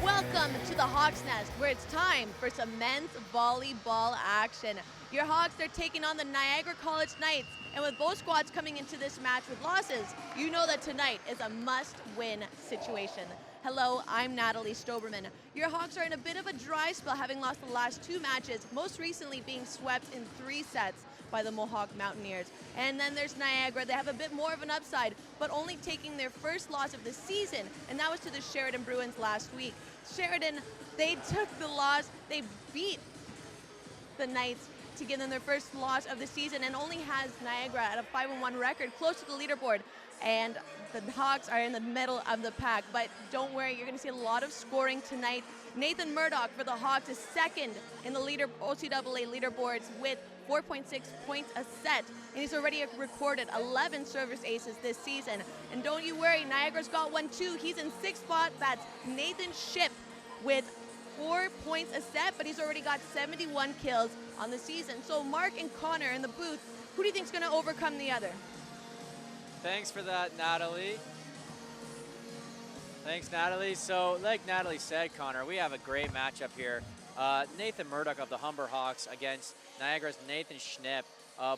Welcome to the Hawks Nest, where it's time for some men's volleyball action. Your Hawks are taking on the Niagara College Knights, and with both squads coming into this match with losses, you know that tonight is a must-win situation. Hello, I'm Natalie Stoberman. Your Hawks are in a bit of a dry spell, having lost the last two matches, most recently being swept in 3 sets by the Mohawk Mountaineers. And then there's Niagara. They have a bit more of an upside, but only taking their first loss of the season, and that was to the Sheridan Bruins last week. Sheridan, they took the loss. They beat the Knights to give them their first loss of the season, and only has Niagara at a 5-1 record, close to the leaderboard. And the Hawks are in the middle of the pack, but don't worry, you're going to see a lot of scoring tonight. Nathan Murdoch for the Hawks is second in the OCAA leaderboards with 4.6 points a set, and he's already recorded 11 service aces this season. And don't you worry, Niagara's got one too. He's in 6th spot. That's Nathan Ship with 4 points a set, but he's already got 71 kills on the season. So Mark and Connor in the booth, who do you think is going to overcome the other? Thanks for that, Natalie. Thanks, Natalie. So, like Natalie said, Connor, we have a great matchup here. Nathan Murdoch of the Humber Hawks against Niagara's Nathan Schnipp.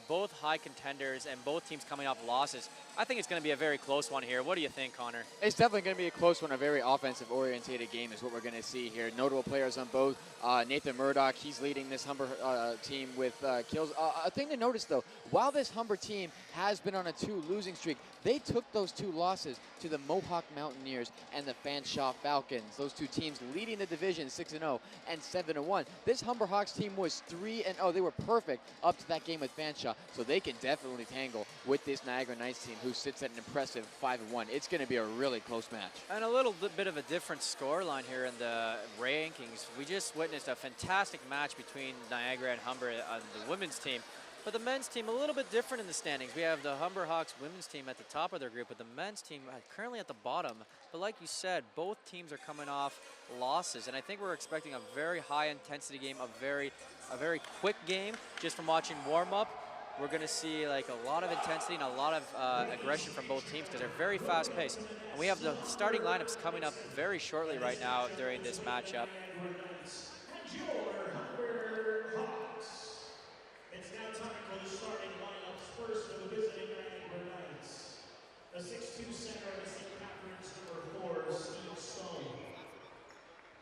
Both high contenders and both teams coming off losses. I think it's going to be a very close one here. What do you think, Connor? It's definitely going to be a close one. A very offensive-oriented game is what we're going to see here. Notable players on both. Nathan Murdoch, he's leading this Humber team with kills. A thing to notice, though, while this Humber team has been on a 2 losing streak, they took those 2 losses to the Mohawk Mountaineers and the Fanshawe Falcons. Those 2 teams leading the division 6-0 and 7-1. This Humber Hawks team was 3-0. They were perfect up to that game with Fanshawe, so they can definitely tangle with this Niagara Knights team, who sits at an impressive 5-1. It's going to be a really close match. And a little bit of a different scoreline here in the rankings. We just witnessed a fantastic match between Niagara and Humber on the women's team. But the men's team, a little bit different in the standings. We have the Humber Hawks women's team at the top of their group, but the men's team currently at the bottom. But like you said, both teams are coming off losses, and I think we're expecting a very high-intensity game, a very quick game. Just from watching warm-up, we're going to see like a lot of intensity and a lot of aggression from both teams because they're very fast-paced. And we have the starting lineups coming up very shortly right now during this matchup. It's now time for the starting lineups. First for the visiting Niagara Knights. The 6'2" center of the St. Catherine's, number 4, Steve Stone.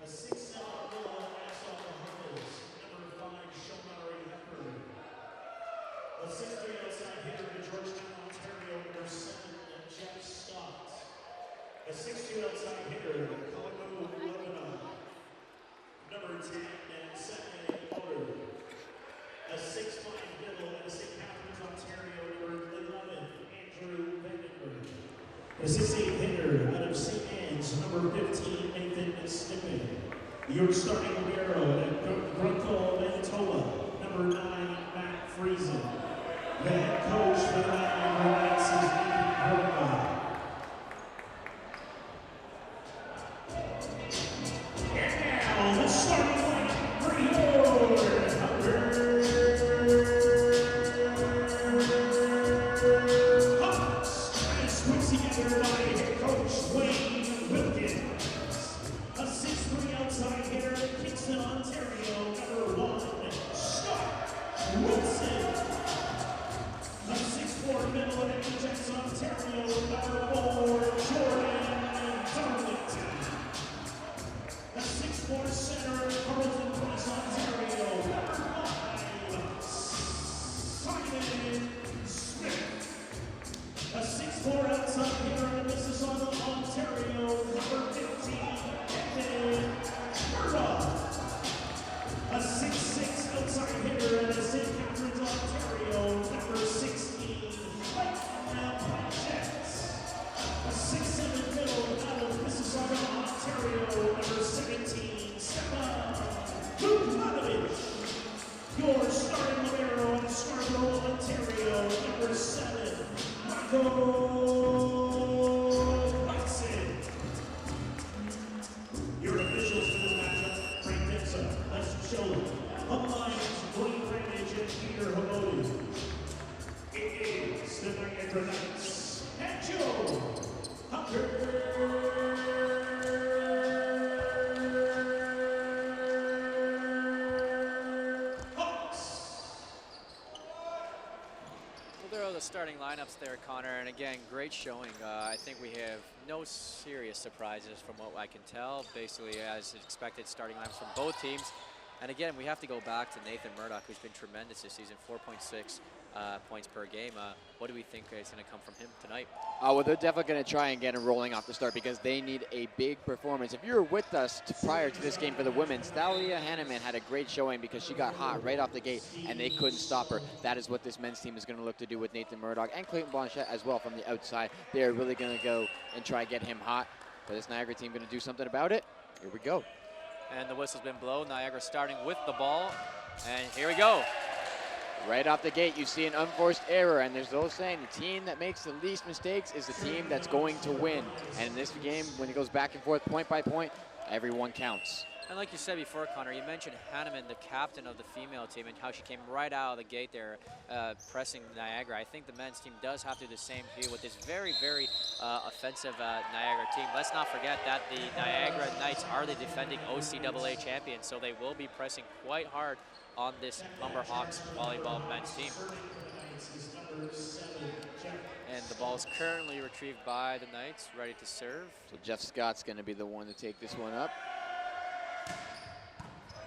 A 6'7" middle Nassau Hunters, number 5, Shomari Hepburn. A 6'3" outside hitter to Georgetown, Ontario, number 7, Jeff Stott. A 6'2" outside hitter to Colorado, Lebanon, number 10, and 7 Potter. A 6'5" middle at St. Catherine's, Ontario, number 11, Andrew Vandenberg. A 6'8" hitter out of St. Anne's, number 15, Nathan Stippen. Your starting libero at Grunthal, Manitoba, number 9, Matt Friesen. The head coach for the Niagara Knights is Nathan Murdoch. And now the starting lineup for your Humber Hawks, as put together by head coach Wayne Wilkins. A 6'3" outside hitter at Kingston, Ontario, number 1, Scott Wilson. A 6'4" middle at Ajax, Ontario, number 4, Jordan Darlington. A 6'4" center at Carleton Place, Ontario, number 5, Simon Smith. A 6'4" outside hitter at Mississauga, Ontario, number 15, Nathan Murdoch. A 6'6" outside hitter at St. Catherine's, Ontario, number 16, Mike Paget. starting libero in Scarborough, Ontario, number 7, Michael Hudson. Your officials for this matchup, Frank Dixon, Les Chilton, Umpires, Dwayne Brandage, and Peter Hamodi. It is the Niagara Knights and Joe Humber. There are the starting lineups there, Connor, and again, great showing. I think we have no serious surprises from what I can tell. Basically, as expected, starting lineups from both teams. And again, we have to go back to Nathan Murdoch, who's been tremendous this season, 4.6 points per game. What do we think is going to come from him tonight? Well, they're definitely going to try and get him rolling off the start because they need a big performance. If you were with us prior to this game for the women's, Thalia Hanneman had a great showing because she got hot right off the gate and they couldn't stop her. That is what this men's team is going to look to do with Nathan Murdoch and Clayton Blanchette as well from the outside. They are really going to go and try and get him hot. But this Niagara team going to do something about it? Here we go. And the whistle's been blown. Niagara starting with the ball. And here we go. Right off the gate, you see an unforced error, and there's those saying the team that makes the least mistakes is the team that's going to win. And in this game, when it goes back and forth, point by point, everyone counts. And like you said before, Connor, you mentioned Hanneman, the captain of the female team, and how she came right out of the gate there pressing Niagara. I think the men's team does have to do the same here with this very, very offensive Niagara team. Let's not forget that the Niagara Knights are the defending OCAA champions, so they will be pressing quite hard on this Humber Hawks volleyball men's team. And the ball is currently retrieved by the Knights, ready to serve. So Jeff Scott's going to be the one to take this one up.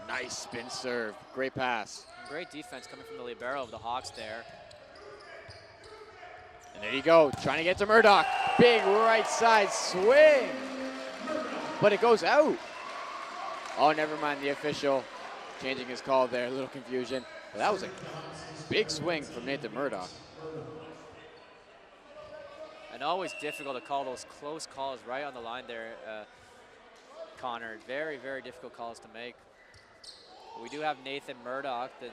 Nice spin serve. Great pass. Great defense coming from the libero of the Hawks there. And there you go, trying to get to Murdoch. Big right side swing. But it goes out. Oh, never mind, the official changing his call there. A little confusion. But that was a big swing from Nathan Murdoch. And always difficult to call those close calls right on the line there, Connor. Very, very difficult calls to make. We do have Nathan Murdoch, the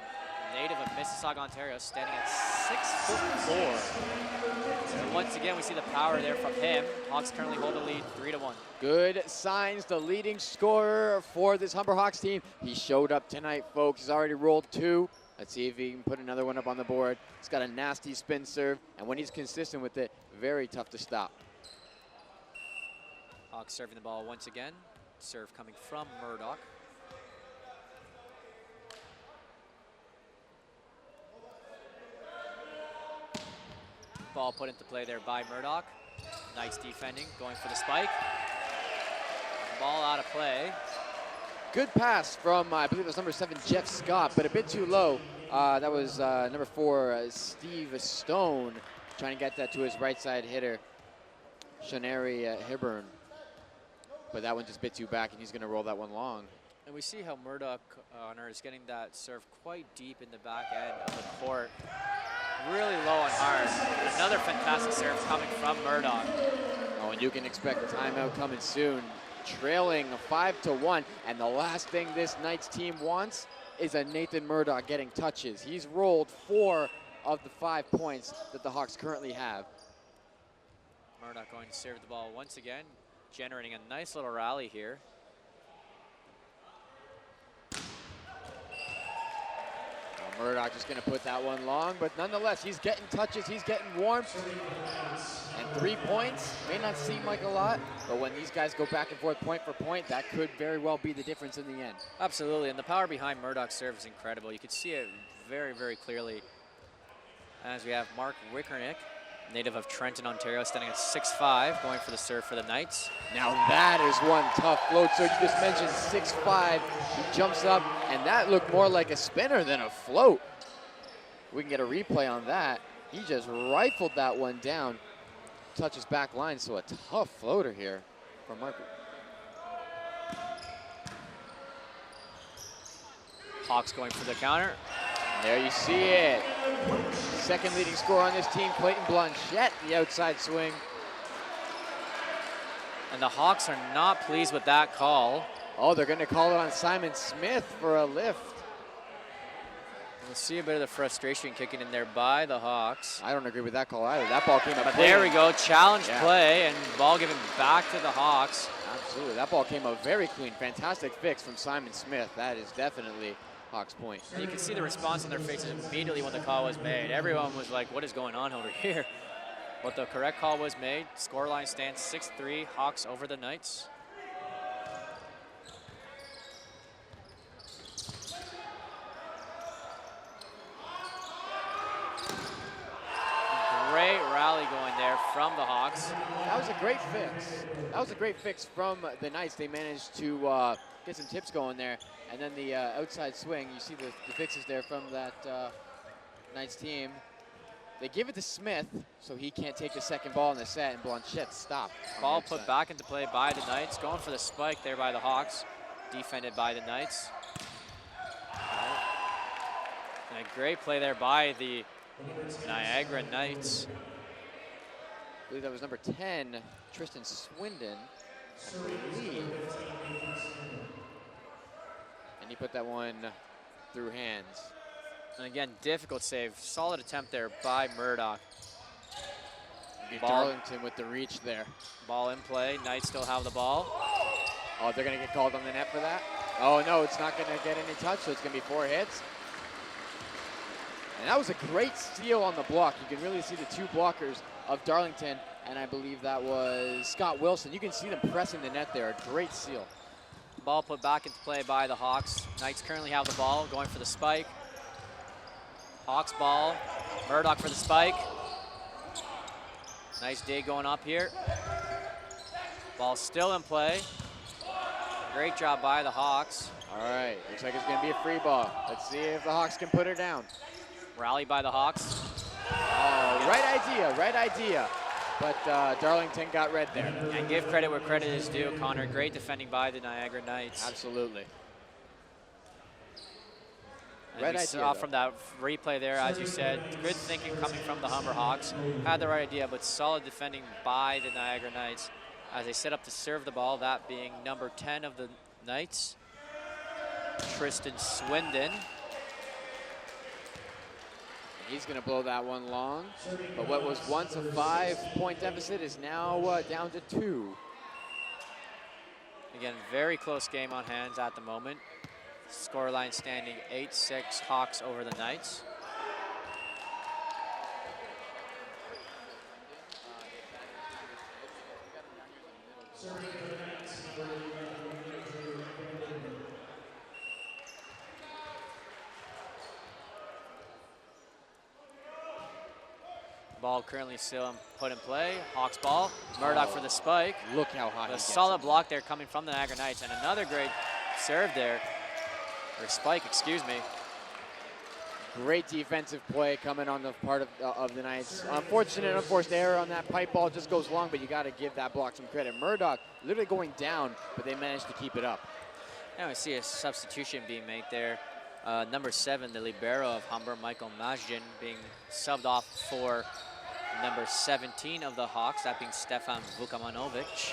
native of Mississauga, Ontario, standing at 6'4". And once again, we see the power there from him. Hawks currently hold the lead 3-1. Good signs, the leading scorer for this Humber Hawks team. He showed up tonight, folks. He's already rolled 2. Let's see if he can put another one up on the board. He's got a nasty spin serve, and when he's consistent with it, very tough to stop. Hawks serving the ball once again. Serve coming from Murdoch. Ball put into play there by Murdoch. Nice defending, going for the spike. Ball out of play. Good pass from, I believe it was number 7, Jeff Scott, but a bit too low. That was number 4, Steve Stone, trying to get that to his right side hitter, Shoneri Hibbern. But that one just a bit too back, and he's going to roll that one long. And we see how Murdoch is getting that serve quite deep in the back end of the court. Really low and hard. Another fantastic serve coming from Murdoch. Oh, and you can expect a timeout coming soon. Trailing 5-1, and the last thing this Knights team wants is a Nathan Murdoch getting touches. He's rolled 4 of the 5 points that the Hawks currently have. Murdoch going to serve the ball once again, generating a nice little rally here. Murdoch just going to put that one long, but nonetheless, he's getting touches, he's getting warmth. And 3 points may not seem like a lot, but when these guys go back and forth point for point, that could very well be the difference in the end. Absolutely, and the power behind Murdoch's serve is incredible. You can see it very, very clearly. As we have Mark Wickernick, native of Trenton, Ontario, standing at 6'5", going for the serve for the Knights. Now that is one tough float. So you just mentioned 6'5", he jumps up, and that looked more like a spinner than a float. We can get a replay on that. He just rifled that one down, touches back line, so a tough floater here from Mark. Hawks going for the counter. There you see it. Second leading scorer on this team, Clayton Blanchette, the outside swing. And the Hawks are not pleased with that call. Oh, they're going to call it on Simon Smith for a lift. We'll see a bit of the frustration kicking in there by the Hawks. I don't agree with that call either. That ball came up But clean. there we go, challenge play, and ball given back to the Hawks. Absolutely, that ball came up very clean. Fantastic fix from Simon Smith. That is definitely Hawks point. And you can see the response on their faces immediately when the call was made. Everyone was like, what is going on over here? But the correct call was made. Scoreline stands 6-3, Hawks over the Knights. Great rally going there from the Hawks. That was a great fix. That was a great fix from the Knights. They managed to get some tips going there. And then the outside swing, you see the fixes there from that Knights team. They give it to Smith, so he can't take the second ball in the set, and Blanchette stopped. Ball put back into play by the Knights. Going for the spike there by the Hawks. Defended by the Knights. And a great play there by the Niagara Knights. I believe that was number 10, Tristan Swindon, I believe. And he put that one through hands. And again, difficult save. Solid attempt there by Murdoch. Darlington with the reach there. Ball in play. Knights still have the ball. Oh, they're going to get called on the net for that? Oh, no, it's not going to get any touch, so it's going to be 4 hits. And that was a great steal on the block. You can really see the 2 blockers of Darlington, and I believe that was Scott Wilson. You can see them pressing the net there. A great steal. Ball put back into play by the Hawks. Knights currently have the ball, going for the spike. Hawks ball. Murdoch for the spike. Nice dig going up here. Ball still in play. Great job by the Hawks. All right, looks like it's going to be a free ball. Let's see if the Hawks can put her down. Rally by the Hawks. Oh, right idea. But Darlington got red there. And give credit where credit is due, Connor. Great defending by the Niagara Knights. Absolutely. And Red we idea, saw though. from that replay there, as you said, good thinking coming from the Humber Hawks. Had the right idea, but solid defending by the Niagara Knights as they set up to serve the ball, that being number 10 of the Knights, Tristan Swindon. He's going to blow that one long. But what was once a 5-point deficit is now down to 2. Again, very close game on hands at the moment. Scoreline standing 8-6, Hawks over the Knights. Ball currently still put in play. Hawks ball. Murdoch for the spike. Look how high he A gets solid it. block there coming from the Niagara Knights, and another great serve there, or spike, excuse me. Great defensive play coming on the part of the Knights. Unfortunate, unforced error on that pipe ball. Just goes long, but you got to give that block some credit. Murdoch literally going down, but they managed to keep it up. Now we see a substitution being made there. Number 7, the libero of Humber, Michael Majin, being subbed off for number 17 of the Hawks, that being Stefan Vukamanovic.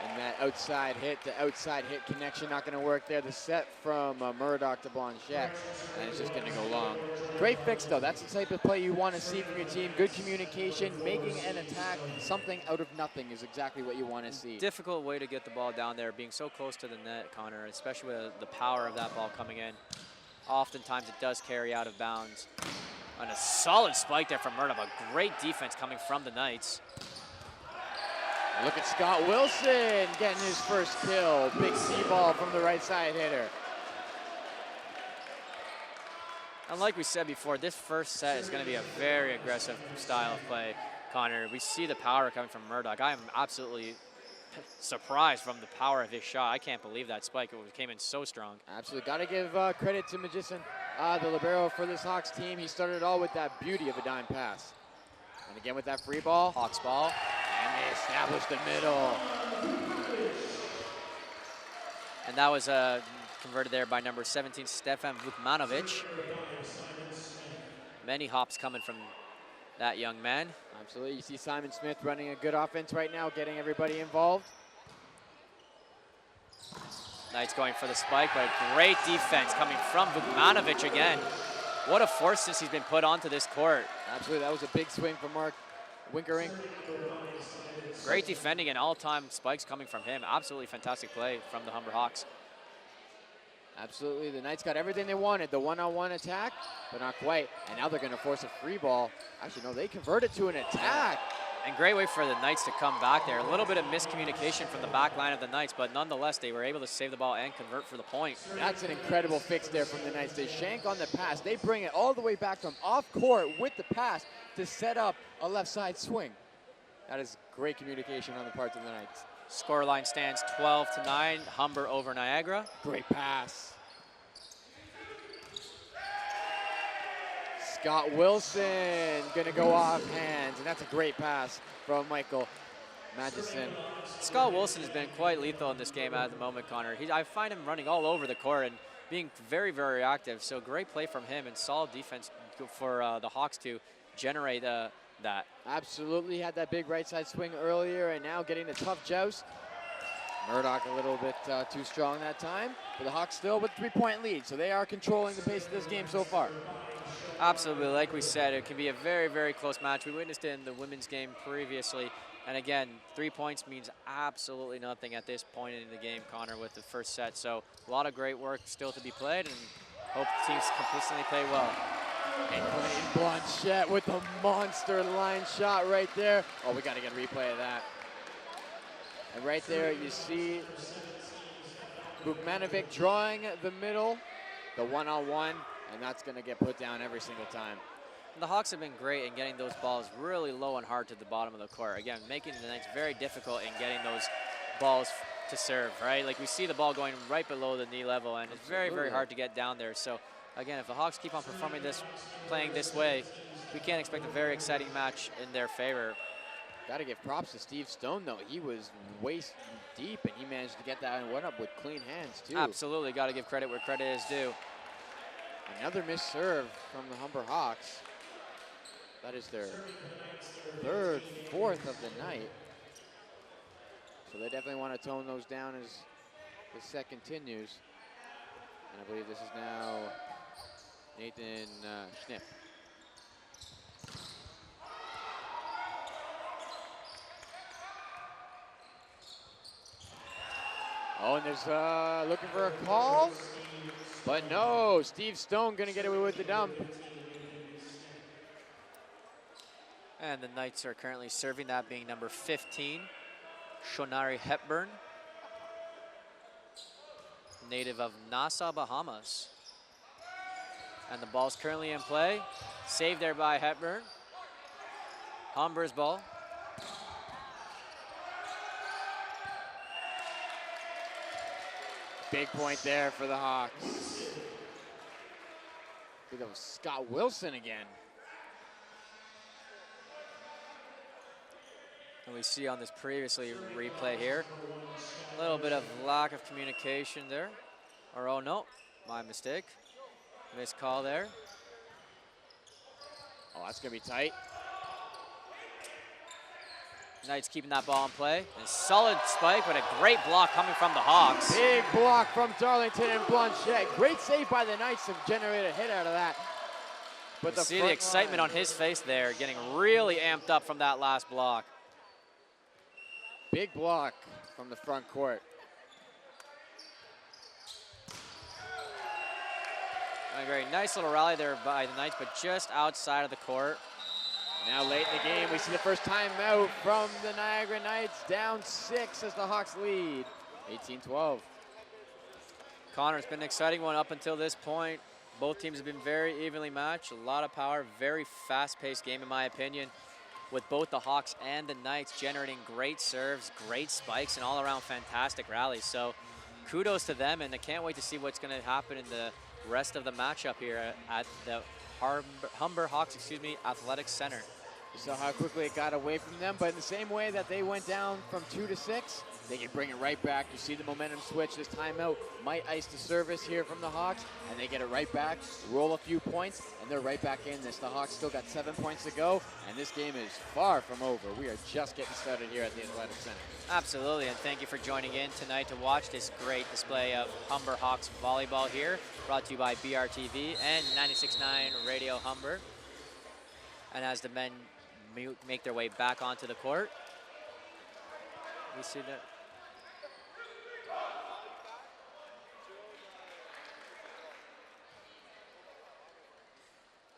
And that outside hit, the outside hit connection not going to work there. The set from Murdoch to Blanchette, and it's just going to go long. Great fix, though. That's the type of play you want to see from your team. Good communication, making an attack, something out of nothing is exactly what you want to see. Difficult way to get the ball down there, being so close to the net, Connor, especially with the power of that ball coming in. Oftentimes it does carry out of bounds. And a solid spike there from Murdoch, a great defense coming from the Knights. Look at Scott Wilson getting his first kill. Big C-ball from the right side hitter. And like we said before, this first set is going to be a very aggressive style of play, Connor. We see the power coming from Murdoch. I am absolutely surprised from the power of his shot. I can't believe that spike. It came in so strong. Absolutely. Got to give credit to Magician, the libero for this Hawks team. He started it all with that beauty of a dime pass. And again with that free ball. Hawks ball. And they established the middle. And that was converted there by number 17, Stefan Vukmanovic. Many hops coming from that young man. Absolutely. You see Simon Smith running a good offense right now, getting everybody involved. Knights going for the spike, but great defense coming from Vukmanovic again. what a force since he's been put onto this court. Absolutely, that was a big swing from Mark Winkering. Great defending and all-time spikes coming from him. Absolutely fantastic play from the Humber Hawks. Absolutely, the Knights got everything they wanted. The one-on-one attack, but not quite. And now they're going to force a free ball. Actually, no, they converted to an attack. And great way for the Knights to come back there. A little bit of miscommunication from the back line of the Knights, but nonetheless, they were able to save the ball and convert for the point. That's an incredible fix there from the Knights. They shank on the pass. They bring it all the way back from off court with the pass to set up a left side swing. That is great communication on the part of the Knights. Scoreline stands 12-9, Humber over Niagara. Great pass. Scott Wilson gonna go off hands, and that's a great pass from Michael Magnuson. Scott Wilson has been quite lethal in this game at the moment, Connor. I find him running all over the court and being very, very active. So great play from him and solid defense for the Hawks to generate that. Absolutely, had that big right side swing earlier, and now getting the tough joust. Murdoch a little bit too strong that time, but the Hawks still with 3-point lead, so they are controlling the pace of this game so far. Absolutely, like we said, it can be a very, very close match. We witnessed it in the women's game previously, and again, 3 points means absolutely nothing at this point in the game, Connor, with the first set. So a lot of great work still to be played, and hope the teams consistently play well. And Clayton Blanchette with a monster line shot right there. Oh, we got to get a replay of that. And right there, you see Bukmanovic drawing the middle, the one-on-one, and that's going to get put down every single time. The Hawks have been great in getting those balls really low and hard to the bottom of the court. Again, making the Knights very difficult in getting those balls to serve, right? Like we see the ball going right below the knee level, and it's very, very hard to get down there. So again, if the Hawks keep on performing this, playing this way, we can't expect a very exciting match in their favor. Got to give props to Steve Stone, though. He was waist deep, and he managed to get that and went up with clean hands, too. Absolutely, got to give credit where credit is due. Another missed serve from the Humber Hawks. That is their fourth of the night. So they definitely want to tone those down as the set continues. And I believe this is now Nathan Schnipp. Oh, and there's looking for a call, but no, Steve Stone gonna get away with the dump. And the Knights are currently serving, that being number 15, Shonari Hepburn, native of Nassau, Bahamas. And the ball's currently in play, saved there by Hepburn. Humber's ball. Big point there for the Hawks. I think that was Scott Wilson again. And we see on this previously replay here, a little bit of lack of communication there. Or oh no, my mistake. Missed call there. Oh, that's gonna be tight. Knights keeping that ball in play. And solid spike, but a great block coming from the Hawks. Big block from Darlington and Blanchette. Great save by the Knights to generate a hit out of that. But you see the excitement on his face there, getting really amped up from that last block. Big block from the front court. A very nice little rally there by the Knights, but just outside of the court. Now late in the game, we see the first timeout from the Niagara Knights, down 6 as the Hawks lead, 18-12. Connor, it's been an exciting one up until this point. Both teams have been very evenly matched, a lot of power, very fast-paced game in my opinion, with both the Hawks and the Knights generating great serves, great spikes, and all-around fantastic rallies. So kudos to them, and I can't wait to see what's going to happen in the rest of the matchup here at the Humber Hawks, Athletics Center. You saw how quickly it got away from them, but in the same way that they went down from 2 to 6, They can bring it right back. You see the momentum switch. This timeout might ice the service here from the Hawks, and they get it right back, roll a few points, and they're right back in this. The Hawks still got 7 points to go, and this game is far from over. We are just getting started here at the Athletic Center. Absolutely, and thank you for joining in tonight to watch this great display of Humber Hawks volleyball here, brought to you by BRTV and 96.9 Radio Humber. And as the men make their way back onto the court, we see that.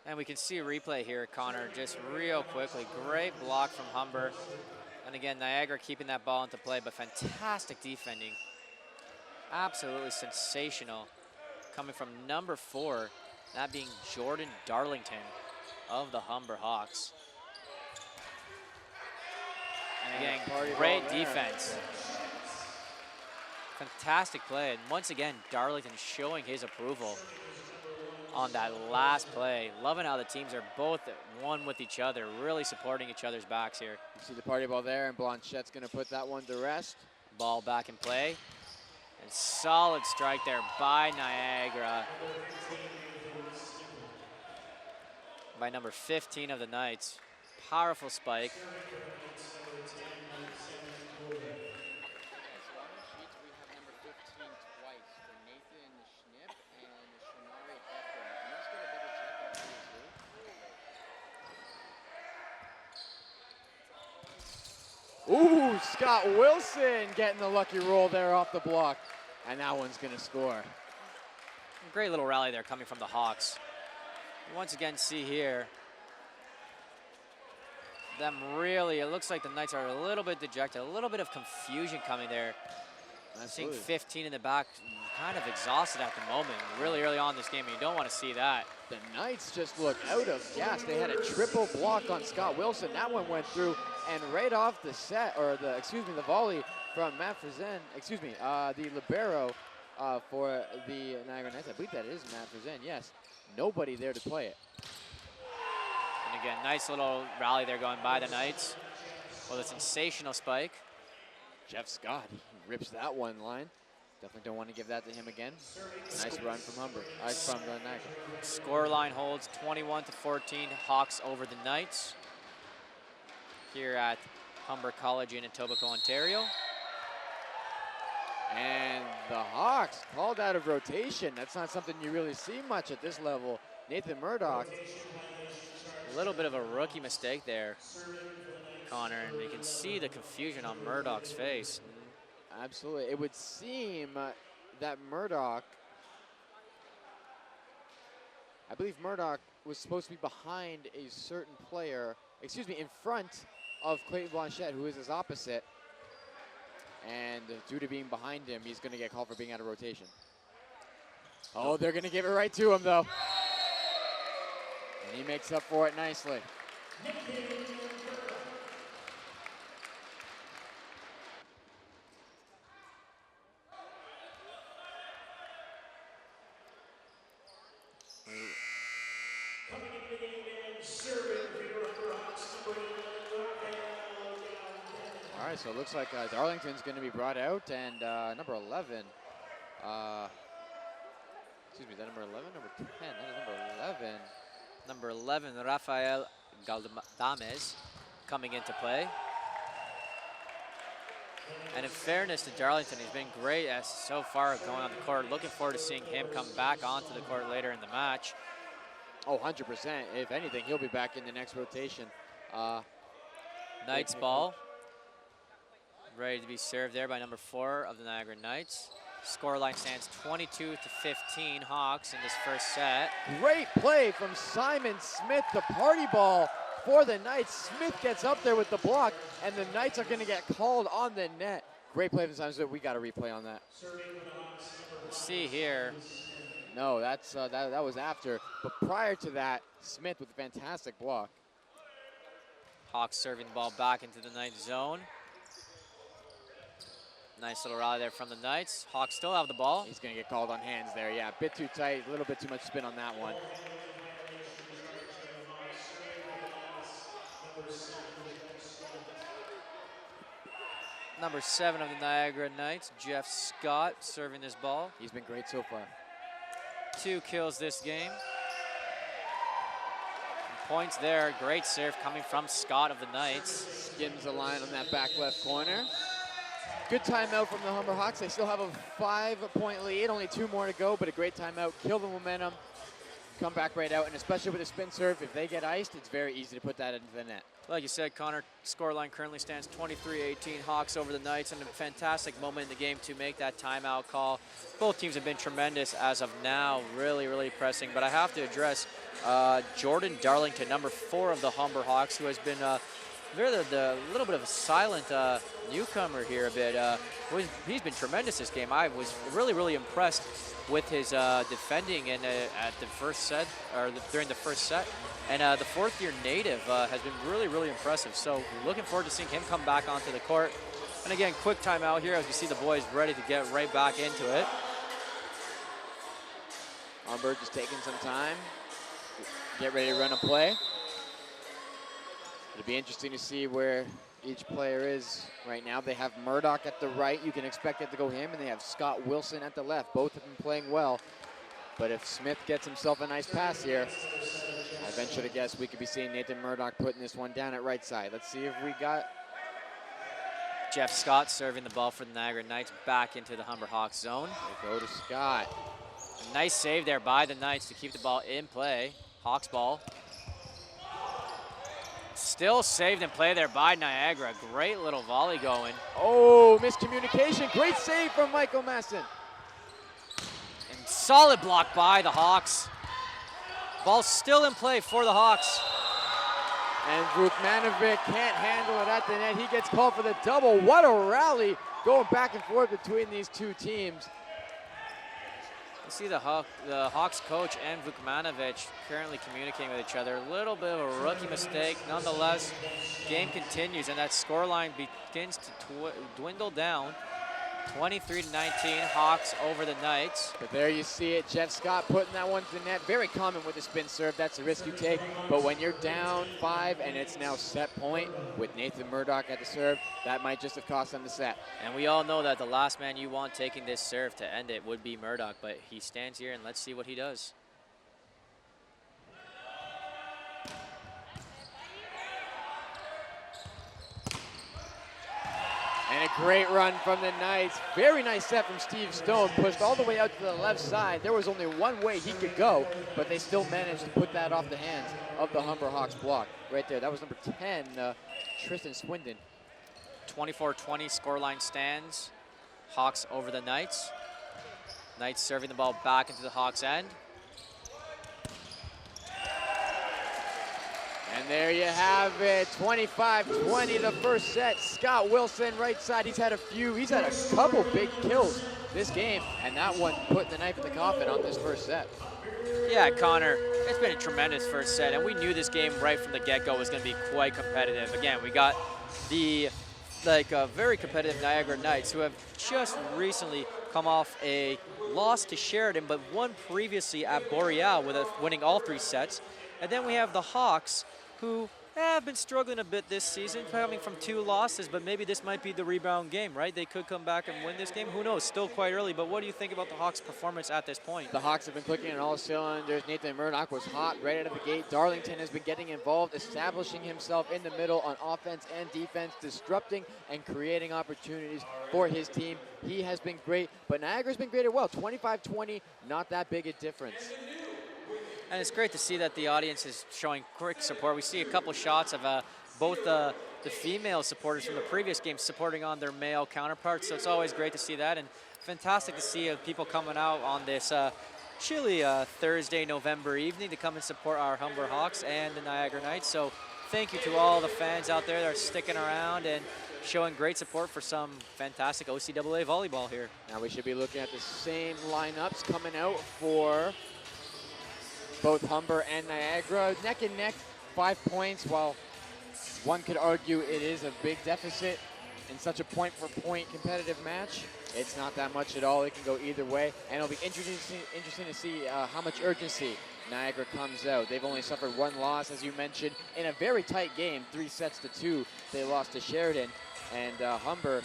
And we can see a replay here, Connor, just real quickly. Great block from Humber. And again, Niagara keeping that ball into play, but fantastic defending. Absolutely sensational. Coming from number 4, that being Jordan Darlington of the Humber Hawks. And again, great defense. Fantastic play. And once again, Darlington showing his approval on that last play. Loving how the teams are both one with each other, really supporting each other's backs here. You see the party ball there, and Blanchette's going to put that one to rest. Ball back in play. And solid strike there by Niagara. By number 15 of the Knights. Powerful spike. Ooh, Scott Wilson getting the lucky roll there off the block. And that one's going to score. Great little rally there coming from the Hawks. Once again, see here, them really, it looks like the Knights are a little bit dejected, a little bit of confusion coming there. Seeing 15 in the back, kind of exhausted at the moment, really early on in this game, and you don't want to see that. The Knights just look out of gas. They had a triple block on Scott Wilson. That one went through, and right off the set, or the volley from Matt Frizen, the libero for the Niagara Knights. I believe that is Matt Frizen, yes. Nobody there to play it. And again, nice little rally there going by the Knights. Well, a sensational spike. Jeff Scott rips that one line. Definitely don't want to give that to him again. Nice run from Humber, from the Niagara. Score line holds 21-14, Hawks over the Knights here at Humber College in Etobicoke, Ontario. And the Hawks called out of rotation. That's not something you really see much at this level. Nathan Murdoch. A little bit of a rookie mistake there, Connor, and you can see the confusion on Murdoch's face. Absolutely. It would seem that Murdoch, I believe Murdoch was supposed to be behind a certain player, in front of Clayton Blanchette, who is his opposite. And due to being behind him, he's going to get called for being out of rotation. Oh, they're going to give it right to him, though. And he makes up for it nicely. All right, so it looks like Darlington's going to be brought out, and number 11, is that number 11? Number 10, that is number 11. Number 11, Rafael Galdames, coming into play. And in fairness to Darlington, he's been great so far going on the court. Looking forward to seeing him come back onto the court later in the match. Oh, 100%. If anything, he'll be back in the next rotation. Knights ball. Ready to be served there by number 4 of the Niagara Knights. Scoreline stands 22-15 Hawks in this first set. Great play from Simon Smith, the party ball for the Knights. Smith gets up there with the block, and the Knights are going to get called on the net. Great play from Simon Smith. We got a replay on that. See here. No, that was after. But prior to that, Smith with a fantastic block. Hawks serving the ball back into the Knights zone. Nice little rally there from the Knights. Hawks still have the ball. He's going to get called on hands there. Yeah, a bit too tight, a little bit too much spin on that one. number 7 of the Niagara Knights, Jeff Scott, serving this ball. He's been great so far. 2 kills this game. And points there, great serve coming from Scott of the Knights. Skims the line on that back left corner. Good timeout from the Humber Hawks. They still have a 5-point lead, only 2 more to go, but a great timeout. Kill the momentum, come back right out, and especially with a spin serve, if they get iced, it's very easy to put that into the net. Like you said, Connor, scoreline currently stands 23-18, Hawks over the Knights, and a fantastic moment in the game to make that timeout call. Both teams have been tremendous as of now, really, really pressing, but I have to address Jordan Darlington, number 4 of the Humber Hawks, who has been the little bit of a silent newcomer here a bit. He's been tremendous this game. I was really, really impressed with his defending at the first set, or during the first set. And the 4th-year native has been really, really impressive. So looking forward to seeing him come back onto the court. And again, quick timeout here as you see the boys ready to get right back into it. Humber just taking some time. Get ready to run a play. It'll be interesting to see where each player is right now. They have Murdoch at the right. You can expect it to go him, and they have Scott Wilson at the left. Both have been playing well. But if Smith gets himself a nice pass here, I venture to guess we could be seeing Nathan Murdoch putting this one down at right side. Let's see if we got... Jeff Scott serving the ball for the Niagara Knights back into the Humber Hawks zone. They go to Scott. A nice save there by the Knights to keep the ball in play. Hawks ball. Still saved in play there by Niagara. Great little volley going. Oh, miscommunication. Great save from Michael Masson. And solid block by the Hawks. Ball still in play for the Hawks. And Vukmanovic can't handle it at the net. He gets called for the double. What a rally going back and forth between these two teams. You see the Hawks coach and Vukmanovic currently communicating with each other. A little bit of a rookie mistake. Nonetheless, game continues, and that scoreline begins to dwindle down. 23-19, Hawks over the Knights. But there you see it, Jeff Scott putting that one to the net. Very common with the spin serve, that's a risk you take. But when you're down 5 and it's now set point with Nathan Murdoch at the serve, that might just have cost them the set. And we all know that the last man you want taking this serve to end it would be Murdoch, but he stands here and let's see what he does. And a great run from the Knights. Very nice set from Steve Stone. Pushed all the way out to the left side. There was only one way he could go, but they still managed to put that off the hands of the Humber Hawks block. Right there, that was number 10, Tristan Swindon. 24-20 scoreline stands. Hawks over the Knights. Knights serving the ball back into the Hawks' end. And there you have it, 25-20 the first set. Scott Wilson, right side, he's had a couple big kills this game, and that one put the knife in the coffin on this first set. Yeah, Connor, it's been a tremendous first set, and we knew this game right from the get-go was going to be quite competitive. Again, we got the very competitive Niagara Knights, who have just recently come off a loss to Sheridan, but won previously at Boreal with winning all 3 sets. And then we have the Hawks, who have been struggling a bit this season, coming from 2 losses, but maybe this might be the rebound game, right? They could come back and win this game. Who knows? Still quite early, but what do you think about the Hawks' performance at this point? The Hawks have been clicking on all cylinders. Nathan Murdoch was hot right out of the gate. Darlington has been getting involved, establishing himself in the middle on offense and defense, disrupting and creating opportunities for his team. He has been great, but Niagara's been great as well. 25-20, not that big a difference. And it's great to see that the audience is showing quick support. We see a couple shots of both the female supporters from the previous game supporting on their male counterparts. So it's always great to see that, and fantastic to see people coming out on this chilly Thursday, November evening to come and support our Humber Hawks and the Niagara Knights. So thank you to all the fans out there that are sticking around and showing great support for some fantastic OCAA volleyball here. Now we should be looking at the same lineups coming out for both Humber and Niagara. Neck and neck, 5 points, while one could argue it is a big deficit in such a point-for-point competitive match. It's not that much at all. It can go either way, and it'll be interesting to see how much urgency Niagara comes out. They've only suffered 1 loss, as you mentioned, in a very tight game, 3-2. They lost to Sheridan, and Humber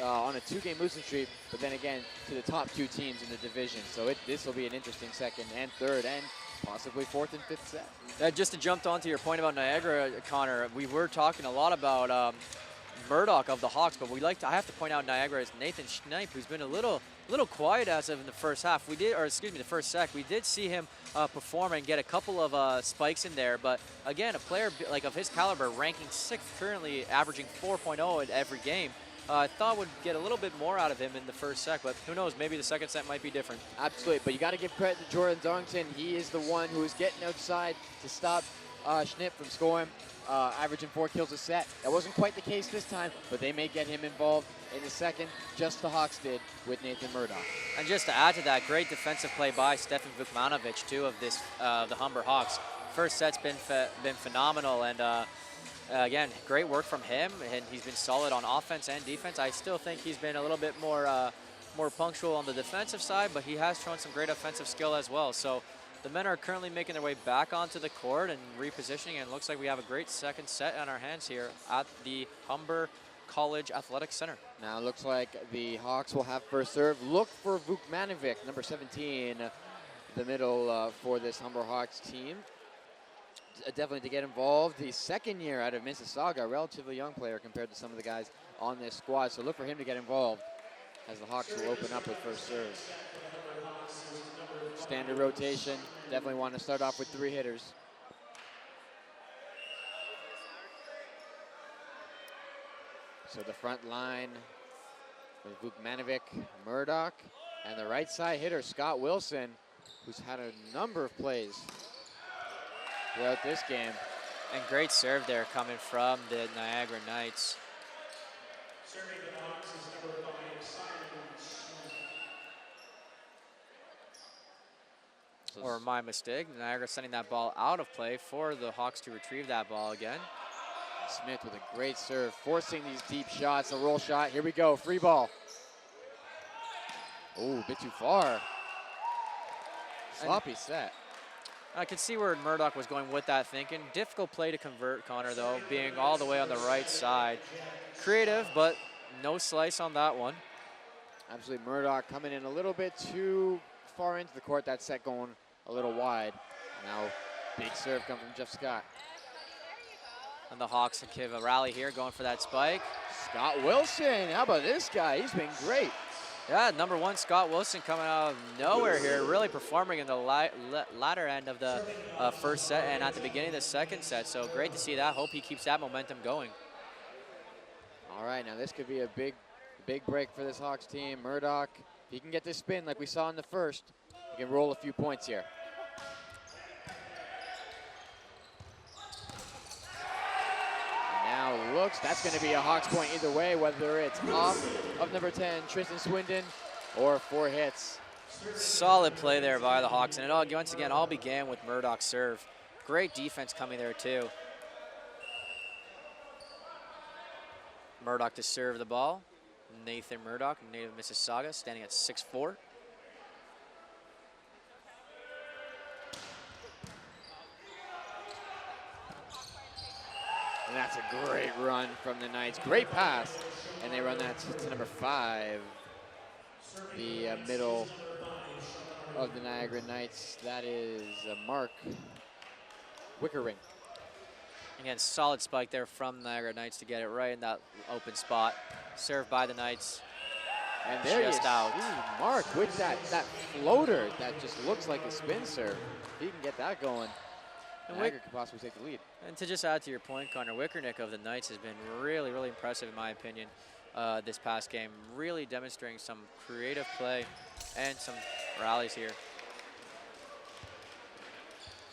on a 2-game losing streak, but then again to the top 2 teams in the division. So this will be an interesting second and third and possibly fourth and fifth set. Just to jump onto your point about Niagara, Connor, we were talking a lot about Murdoch of the Hawks, but I have to point out Niagara's Nathan Schneip, who's been a little quiet as of in the first half. The first sec. We did see him perform and get a couple of spikes in there, but again, a player like of his caliber, ranking 6th currently, averaging 4.0 in every game. I thought would get a little bit more out of him in the first set, but who knows, maybe the second set might be different. Absolutely, but you got to give credit to Jordan Darlington. He is the one who is getting outside to stop Schnipp from scoring, averaging 4 kills a set. That wasn't quite the case this time, but they may get him involved in the second, just the Hawks did with Nathan Murdoch. And just to add to that, great defensive play by Stefan Vukmanovic, too, of this the Humber Hawks. First set's been phenomenal, and again, great work from him, and he's been solid on offense and defense. I still think he's been a little bit more punctual on the defensive side, but he has shown some great offensive skill as well. So the men are currently making their way back onto the court and repositioning, and it looks like we have a great second set on our hands here at the Humber College Athletic Center. Now it looks like the Hawks will have first serve. Look for Vukmanovic, number 17, the middle for this Humber Hawks team. Definitely to get involved. The second year out of Mississauga, a relatively young player compared to some of the guys on this squad. So look for him to get involved as the Hawks will open up with first serve. Standard rotation. Definitely want to start off with 3 hitters. So the front line with Vukmanovic, Murdoch, and the right side hitter, Scott Wilson, who's had a number of plays throughout this game. And great serve there coming from the Niagara Knights. Serving the Hawks is number 5, Simon Smith. Or my mistake, Niagara sending that ball out of play for the Hawks to retrieve that ball again. Smith with a great serve, forcing these deep shots, a roll shot. Here we go, free ball. Oh, a bit too far. Sloppy set. I could see where Murdoch was going with that thinking. Difficult play to convert, Connor, though, being all the way on the right side. Creative, but no slice on that one. Absolutely, Murdoch coming in a little bit too far into the court. That set going a little wide. Now, big serve come from Jeff Scott. And the Hawks give a rally here, going for that spike. Scott Wilson, how about this guy? He's been great. Yeah, number 1, Scott Wilson, coming out of nowhere here, really performing in the latter end of the first set and at the beginning of the second set. So great to see that. Hope he keeps that momentum going. All right, now this could be a big break for this Hawks team. Murdoch, if he can get this spin like we saw in the first, he can roll a few points here. Now looks, that's going to be a Hawks point either way, whether it's off of number 10, Tristan Swindon, or 4 hits. Solid play there by the Hawks, and it once again all began with Murdoch's serve. Great defense coming there too. Murdoch to serve the ball. Nathan Murdoch, native Mississauga, standing at 6'4". And that's a great run from the Knights. Great pass. And they run that to number 5. The middle of the Niagara Knights. That is Mark Wickering. Again, solid spike there from Niagara Knights to get it right in that open spot. Served by the Knights. And there just you out. see Mark with that floater that just looks like a spin serve. If he can get that going, and Niagara could possibly take the lead. And to just add to your point, Connor, Wickernick of the Knights has been really, really impressive in my opinion this past game. Really demonstrating some creative play and some rallies here.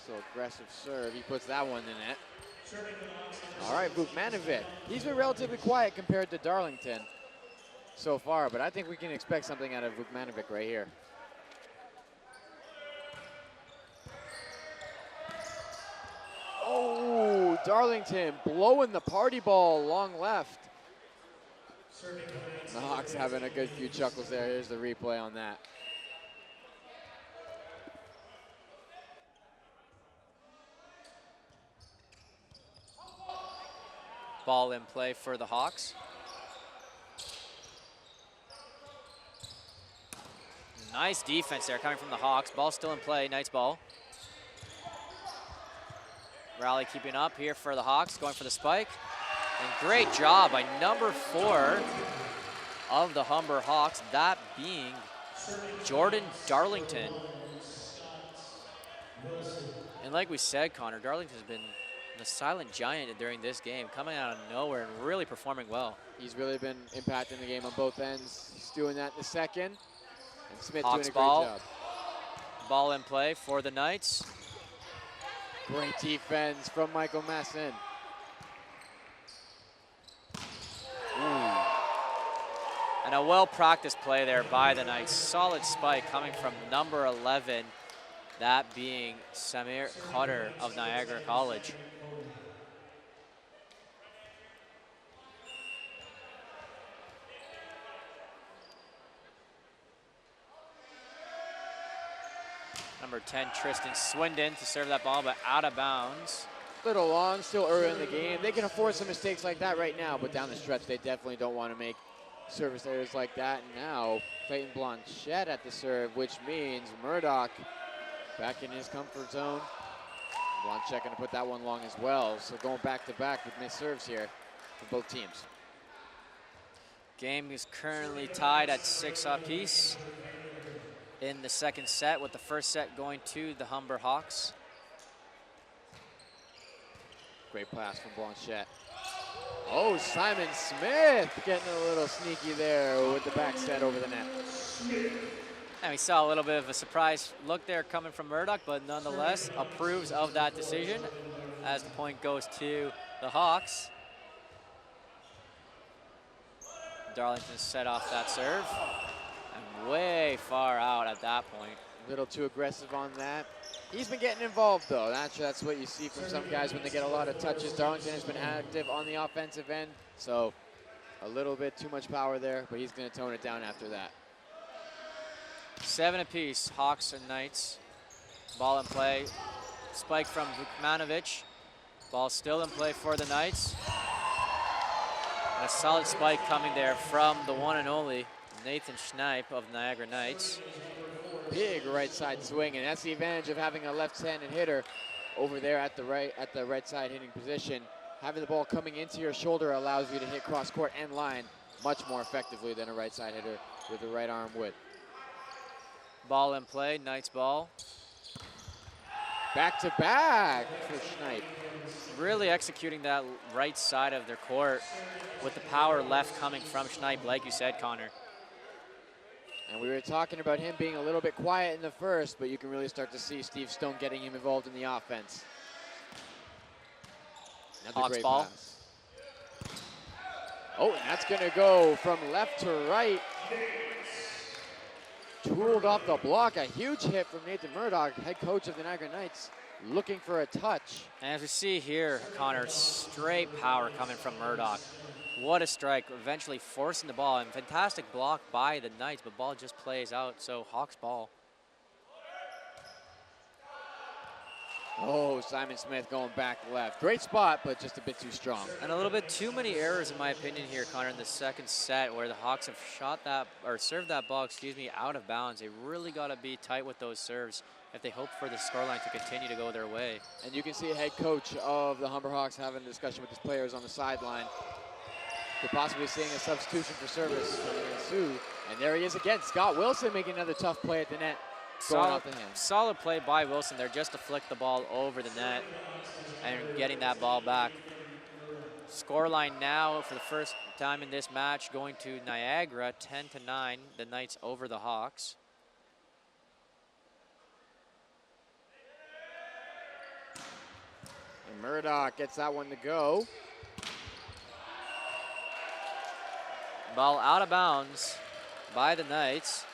So aggressive serve. He puts that one in net. All right, Vukmanovic. He's been relatively quiet compared to Darlington so far, but I think we can expect something out of Vukmanovic right here. Oh, Darlington blowing the party ball long left. The Hawks having a good few chuckles there. Here's the replay on that. Ball in play for the Hawks. Nice defense there coming from the Hawks. Ball still in play, Knights ball. Rally keeping up here for the Hawks, going for the spike. And great job by number 4 of the Humber Hawks, that being Jordan Darlington. And like we said, Connor, Darlington's been the silent giant during this game, coming out of nowhere and really performing well. He's really been impacting the game on both ends. He's doing that in the second. And Smith Hawks doing a great ball. job. Ball in play for the Knights. Great defense from Michael Masson. And a well-practiced play there by the Knights. Solid spike coming from number 11, that being Samir Cutter of Niagara College. Number 10, Tristan Swindon to serve that ball, but out of bounds. Little long, still early in the game. They can afford some mistakes like that right now, but down the stretch, they definitely don't want to make service errors like that. And now, Clayton Blanchette at the serve, which means Murdoch back in his comfort zone. Blanchette going to put that one long as well. So going back to back with missed serves here for both teams. Game is currently tied at 6 apiece in the second set, with the first set going to the Humber Hawks. Great pass from Blanchette. Oh, Simon Smith getting a little sneaky there with the back set over the net. And we saw a little bit of a surprise look there coming from Murdoch, but nonetheless approves of that decision as the point goes to the Hawks. Darlington set off that serve and way far out at that point. A little too aggressive on that. He's been getting involved though. That's what you see from some guys when they get a lot of touches. Darlington has been active on the offensive end, so a little bit too much power there, but he's going to tone it down after that. 7 apiece, Hawks and Knights. Ball in play, spike from Vukmanovic. Ball still in play for the Knights. And a solid spike coming there from the one and only Nathan Schneip of Niagara Knights. Big right side swing, and that's the advantage of having a left-handed hitter over there at the right side hitting position. Having the ball coming into your shoulder allows you to hit cross court and line much more effectively than a right side hitter with the right arm would. Ball in play, Knights ball. Back to back for Schneip. Really executing that right side of their court with the power left coming from Schneip, like you said, Connor. And we were talking about him being a little bit quiet in the first, but you can really start to see Steve Stone getting him involved in the offense. Another Hawks great ball. pass. Oh, and that's going to go from left to right. Tooled off the block. A huge hit from Nathan Murdoch, head coach of the Niagara Knights, looking for a touch. And as we see here, Connor, straight power coming from Murdoch. What a strike, eventually forcing the ball. And fantastic block by the Knights, but ball just plays out, so Hawks ball. Oh, Simon Smith going back left. Great spot, but just a bit too strong. And a little bit too many errors, in my opinion, here, Connor, in the second set, where the Hawks have shot that, or served that ball, out of bounds. They really got to be tight with those serves if they hope for the scoreline to continue to go their way. And you can see a head coach of the Humber Hawks having a discussion with his players on the sideline. Could possibly seeing a substitution for service ensue. And there he is again. Scott Wilson making another tough play at the net. Solid play by Wilson there just to flick the ball over the net and getting that ball back. Scoreline now for the first time in this match going to Niagara, 10-9, the Knights over the Hawks. And Murdoch gets that one to go. Ball out of bounds by the Knights.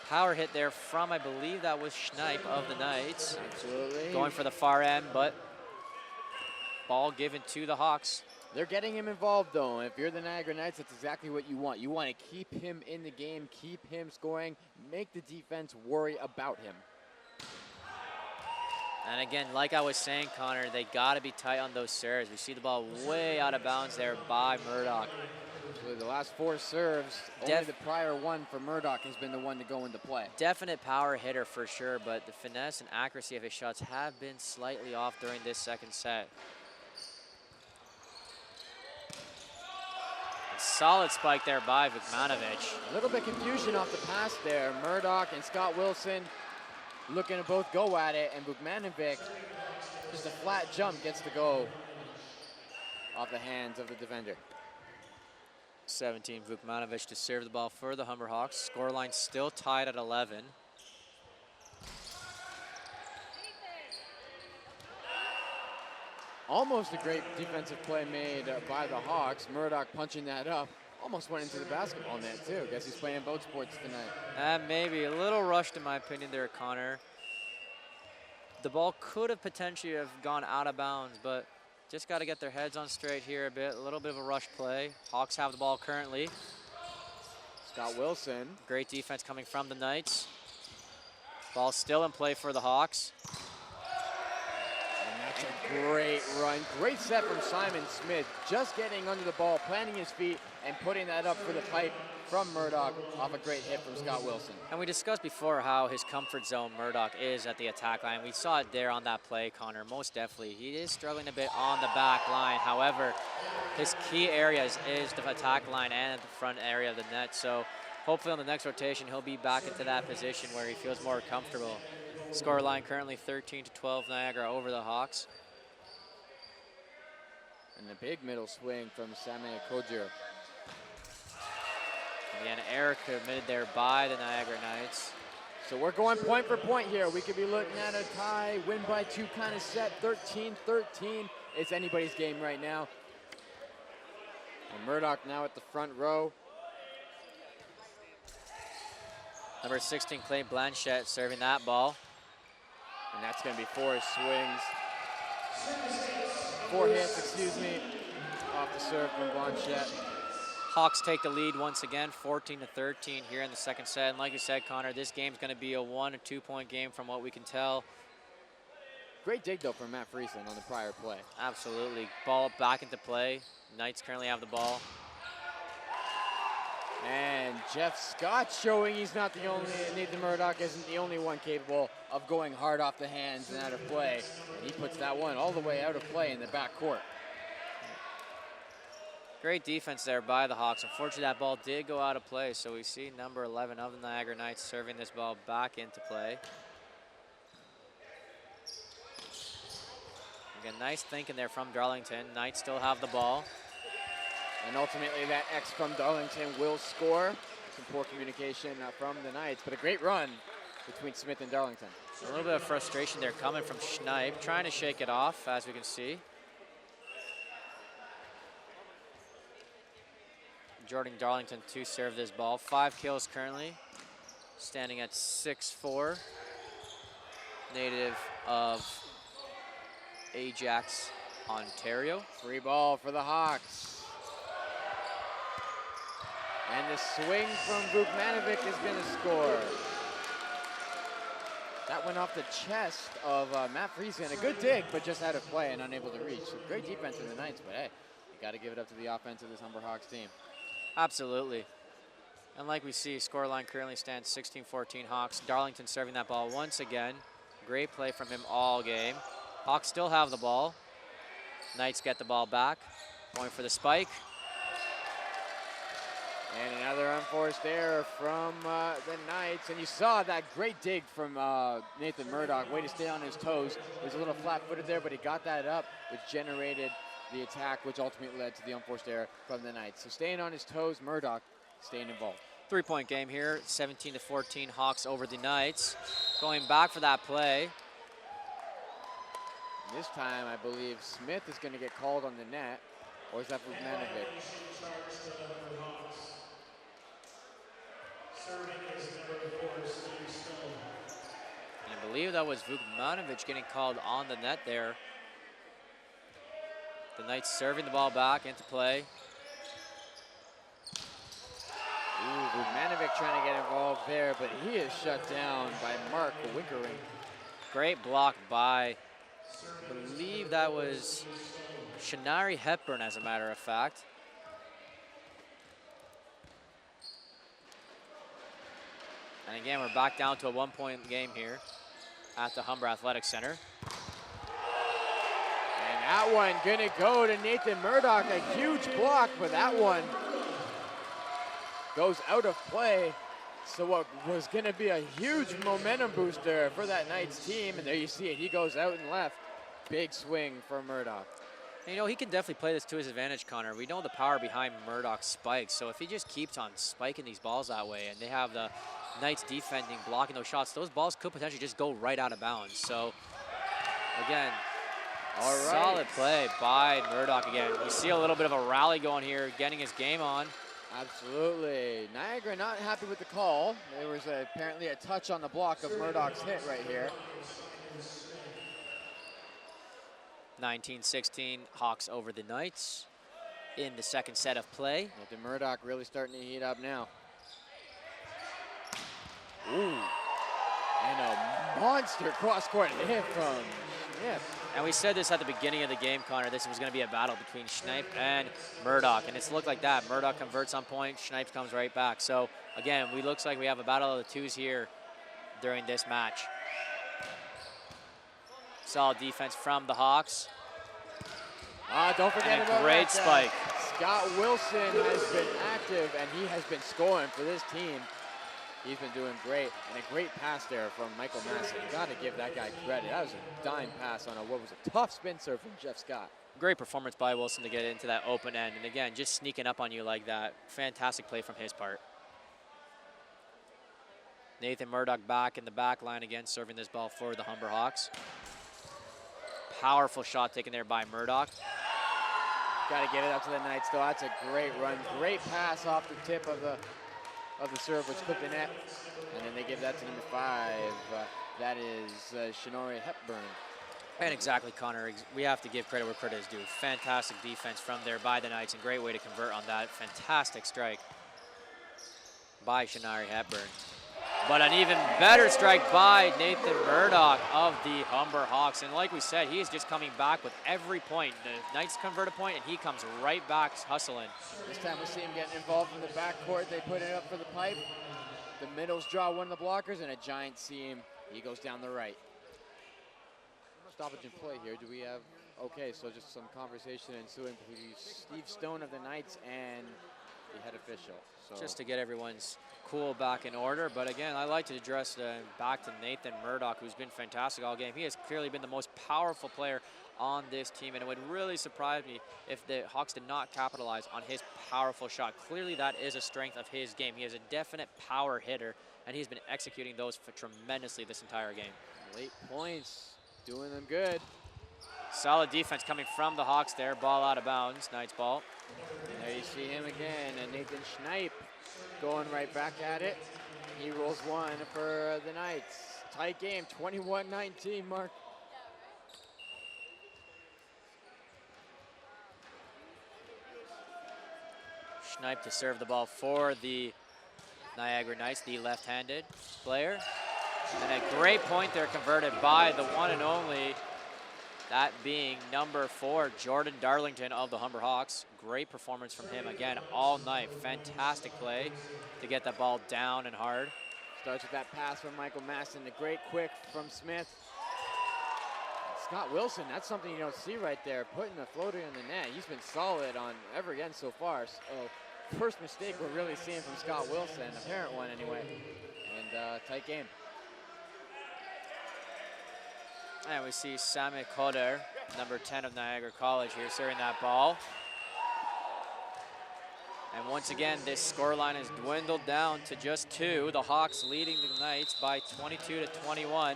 Power hit there from, I believe that was Schneip of the Knights. Absolutely. Going for the far end, but ball given to the Hawks. They're getting him involved, though. If you're the Niagara Knights, that's exactly what you want. You want to keep him in the game, keep him scoring, make the defense worry about him. And again, like I was saying, Connor, they got to be tight on those serves. We see the ball way out of bounds there by Murdoch. So the last 4 serves, only the prior one for Murdoch has been the one to go into play. Definite power hitter for sure, but the finesse and accuracy of his shots have been slightly off during this second set. A solid spike there by Vukmanovic. A little bit confusion off the pass there. Murdoch and Scott Wilson looking to both go at it, and Vukmanovic, just a flat jump, gets to go off the hands of the defender. 17, Vukmanovic to serve the ball for the Humber Hawks. Scoreline still tied at 11. Almost a great defensive play made by the Hawks. Murdoch punching that up. Almost went into the basketball net too. Guess he's playing both sports tonight. Maybe a little rushed in my opinion there, Connor. The ball could have potentially have gone out of bounds, but just got to get their heads on straight here a bit. A little bit of a rush play. Hawks have the ball currently. Scott Wilson. Great defense coming from the Knights. Ball still in play for the Hawks. And that's a great run. Great set from Simon Smith. Just getting under the ball, planting his feet, and putting that up for the pipe from Murdoch off a great hit from Scott Wilson. And we discussed before how his comfort zone Murdoch is at the attack line. We saw it there on that play, Connor, most definitely. He is struggling a bit on the back line. However, his key areas is the attack line and the front area of the net. So hopefully on the next rotation, he'll be back into that position where he feels more comfortable. Scoreline currently 13-12 Niagara over the Hawks. And the big middle swing from Sameh Kodir. Again, error committed there by the Niagara Knights. So we're going point for point here. We could be looking at a tie, win by 2 kind of set, 13-13. It's anybody's game right now. And Murdoch now at the front row. Number 16, Clay Blanchette serving that ball. And that's going to be 4 swings. 4 hits, excuse me, off the serve from Blanchette. Hawks take the lead once again, 14-13 here in the second set. And like you said, Connor, this game's going to be a 1- or 2-point game from what we can tell. Great dig, though, from Matt Friesland on the prior play. Absolutely. Ball back into play. Knights currently have the ball. And Jeff Scott showing he's not the only, Nathan Murdoch isn't the only one capable of going hard off the hands and out of play. And he puts that one all the way out of play in the back court. Great defense there by the Hawks. Unfortunately, that ball did go out of play, so we see number 11 of the Niagara Knights serving this ball back into play. Again, nice thinking there from Darlington. Knights still have the ball. And ultimately, that X from Darlington will score. Some poor communication from the Knights, but a great run between Smith and Darlington. A little bit of frustration there coming from Schneip, trying to shake it off, as we can see. Jordan Darlington to serve this ball. 5 kills currently, standing at 6'4", native of Ajax, Ontario. Free ball for the Hawks. And the swing from Vukmanovic is going to score. That went off the chest of Matt Friesland. A good dig, but just out of play and unable to reach. So great defense from the Knights, but hey, you got to give it up to the offense of this Humber Hawks team. Absolutely. And like we see, scoreline currently stands 16-14 Hawks. Darlington serving that ball once again. Great play from him all game. Hawks still have the ball. Knights get the ball back. Going for the spike. And another unforced error from the Knights. And you saw that great dig from Nathan Murdoch. Way to stay on his toes. He was a little flat-footed there, but he got that up, which generated the attack, which ultimately led to the unforced error from the Knights. So staying on his toes, Murdoch staying involved. 3-point game here, 17-14 Hawks over the Knights. Going back for that play. This time, I believe Smith is going to get called on the net, or is that Vukmanovic? And I believe that was Vukmanovic getting called on the net there. The Knights serving the ball back into play. Ooh, Vukmanovic trying to get involved there, but he is shut down by Mark Wickering. Great block by, I believe that was Shanari Hepburn, as a matter of fact. And again, we're back down to a 1-point game here at the Humber Athletic Center. And that one gonna go to Nathan Murdoch, a huge block, but that one goes out of play. So what was gonna be a huge momentum booster for that Knights team, and there you see it, he goes out and left. Big swing for Murdoch. You know, he can definitely play this to his advantage, Connor. We know the power behind Murdoch's spikes, so if he just keeps on spiking these balls that way, and they have the Knights defending, blocking those shots, those balls could potentially just go right out of bounds. So, again, solid play by Murdoch again. We see a little bit of a rally going here, getting his game on. Absolutely. Niagara not happy with the call. There was apparently a touch on the block of Murdoch's hit right here. 19-16, Hawks over the Knights in the second set of play. Nathan Murdoch really starting to heat up now. Ooh. And a monster cross-court hit from Smith. And we said this at the beginning of the game, Connor. This was going to be a battle between Schneip and Murdoch, and it's looked like that. Murdoch converts on point, Schneip comes right back. So, again, we looks like we have a battle of the twos here during this match. Solid defense from the Hawks. Don't forget about great spike. Scott Wilson has been active, and he has been scoring for this team. He's been doing great, and a great pass there from Michael Masson. You got to give that guy credit. That was a dime pass on what was a tough spin serve from Jeff Scott. Great performance by Wilson to get into that open end, and again, just sneaking up on you like that. Fantastic play from his part. Nathan Murdoch back in the back line again, serving this ball for the Humber Hawks. Powerful shot taken there by Murdoch. Got to give it up to the Knights, though. That's a great run. Great pass off the tip of the serve, which clipped the net. And then they give that to number 5. That is Shinori Hepburn. And exactly, Connor. We have to give credit where credit is due. Fantastic defense from there by the Knights, and great way to convert on that. Fantastic strike by Shinori Hepburn. But an even better strike by Nathan Murdoch of the Humber Hawks. And like we said, he is just coming back with every point. The Knights convert a point, and he comes right back hustling. This time we see him getting involved in the backcourt. They put it up for the pipe. The middles draw one of the blockers, and a giant seam. He goes down the right. Stoppage in play here. Do we have? Okay, so just some conversation ensuing between Steve Stone of the Knights and the head official. So just to get everyone's cool back in order. But again, I like to address back to Nathan Murdoch, who's been fantastic all game. He has clearly been the most powerful player on this team, and it would really surprise me if the Hawks did not capitalize on his powerful shot. Clearly that is a strength of his game. He is a definite power hitter, and he's been executing those tremendously this entire game. Late points, doing them good. Solid defense coming from the Hawks there. Ball out of bounds, Knights ball. And there you see him again, and Nathan Schneip going right back at it. He rolls one for the Knights. Tight game, 21-19, Mark. Schneip to serve the ball for the Niagara Knights, the left-handed player. And a great point there converted by the one and only, that being number 4, Jordan Darlington of the Humber Hawks. Great performance from him again all night. Fantastic play to get that ball down and hard. Starts with that pass from Michael Masson. A great quick from Smith. Scott Wilson, that's something you don't see right there, putting the floater in the net. He's been solid on every end so far. So first mistake we're really seeing from Scott Wilson, apparent one anyway. And tight game. And we see Sami Koder, number 10 of Niagara College here, serving that ball. And once again, this scoreline has dwindled down to just 2. The Hawks leading the Knights by 22-21.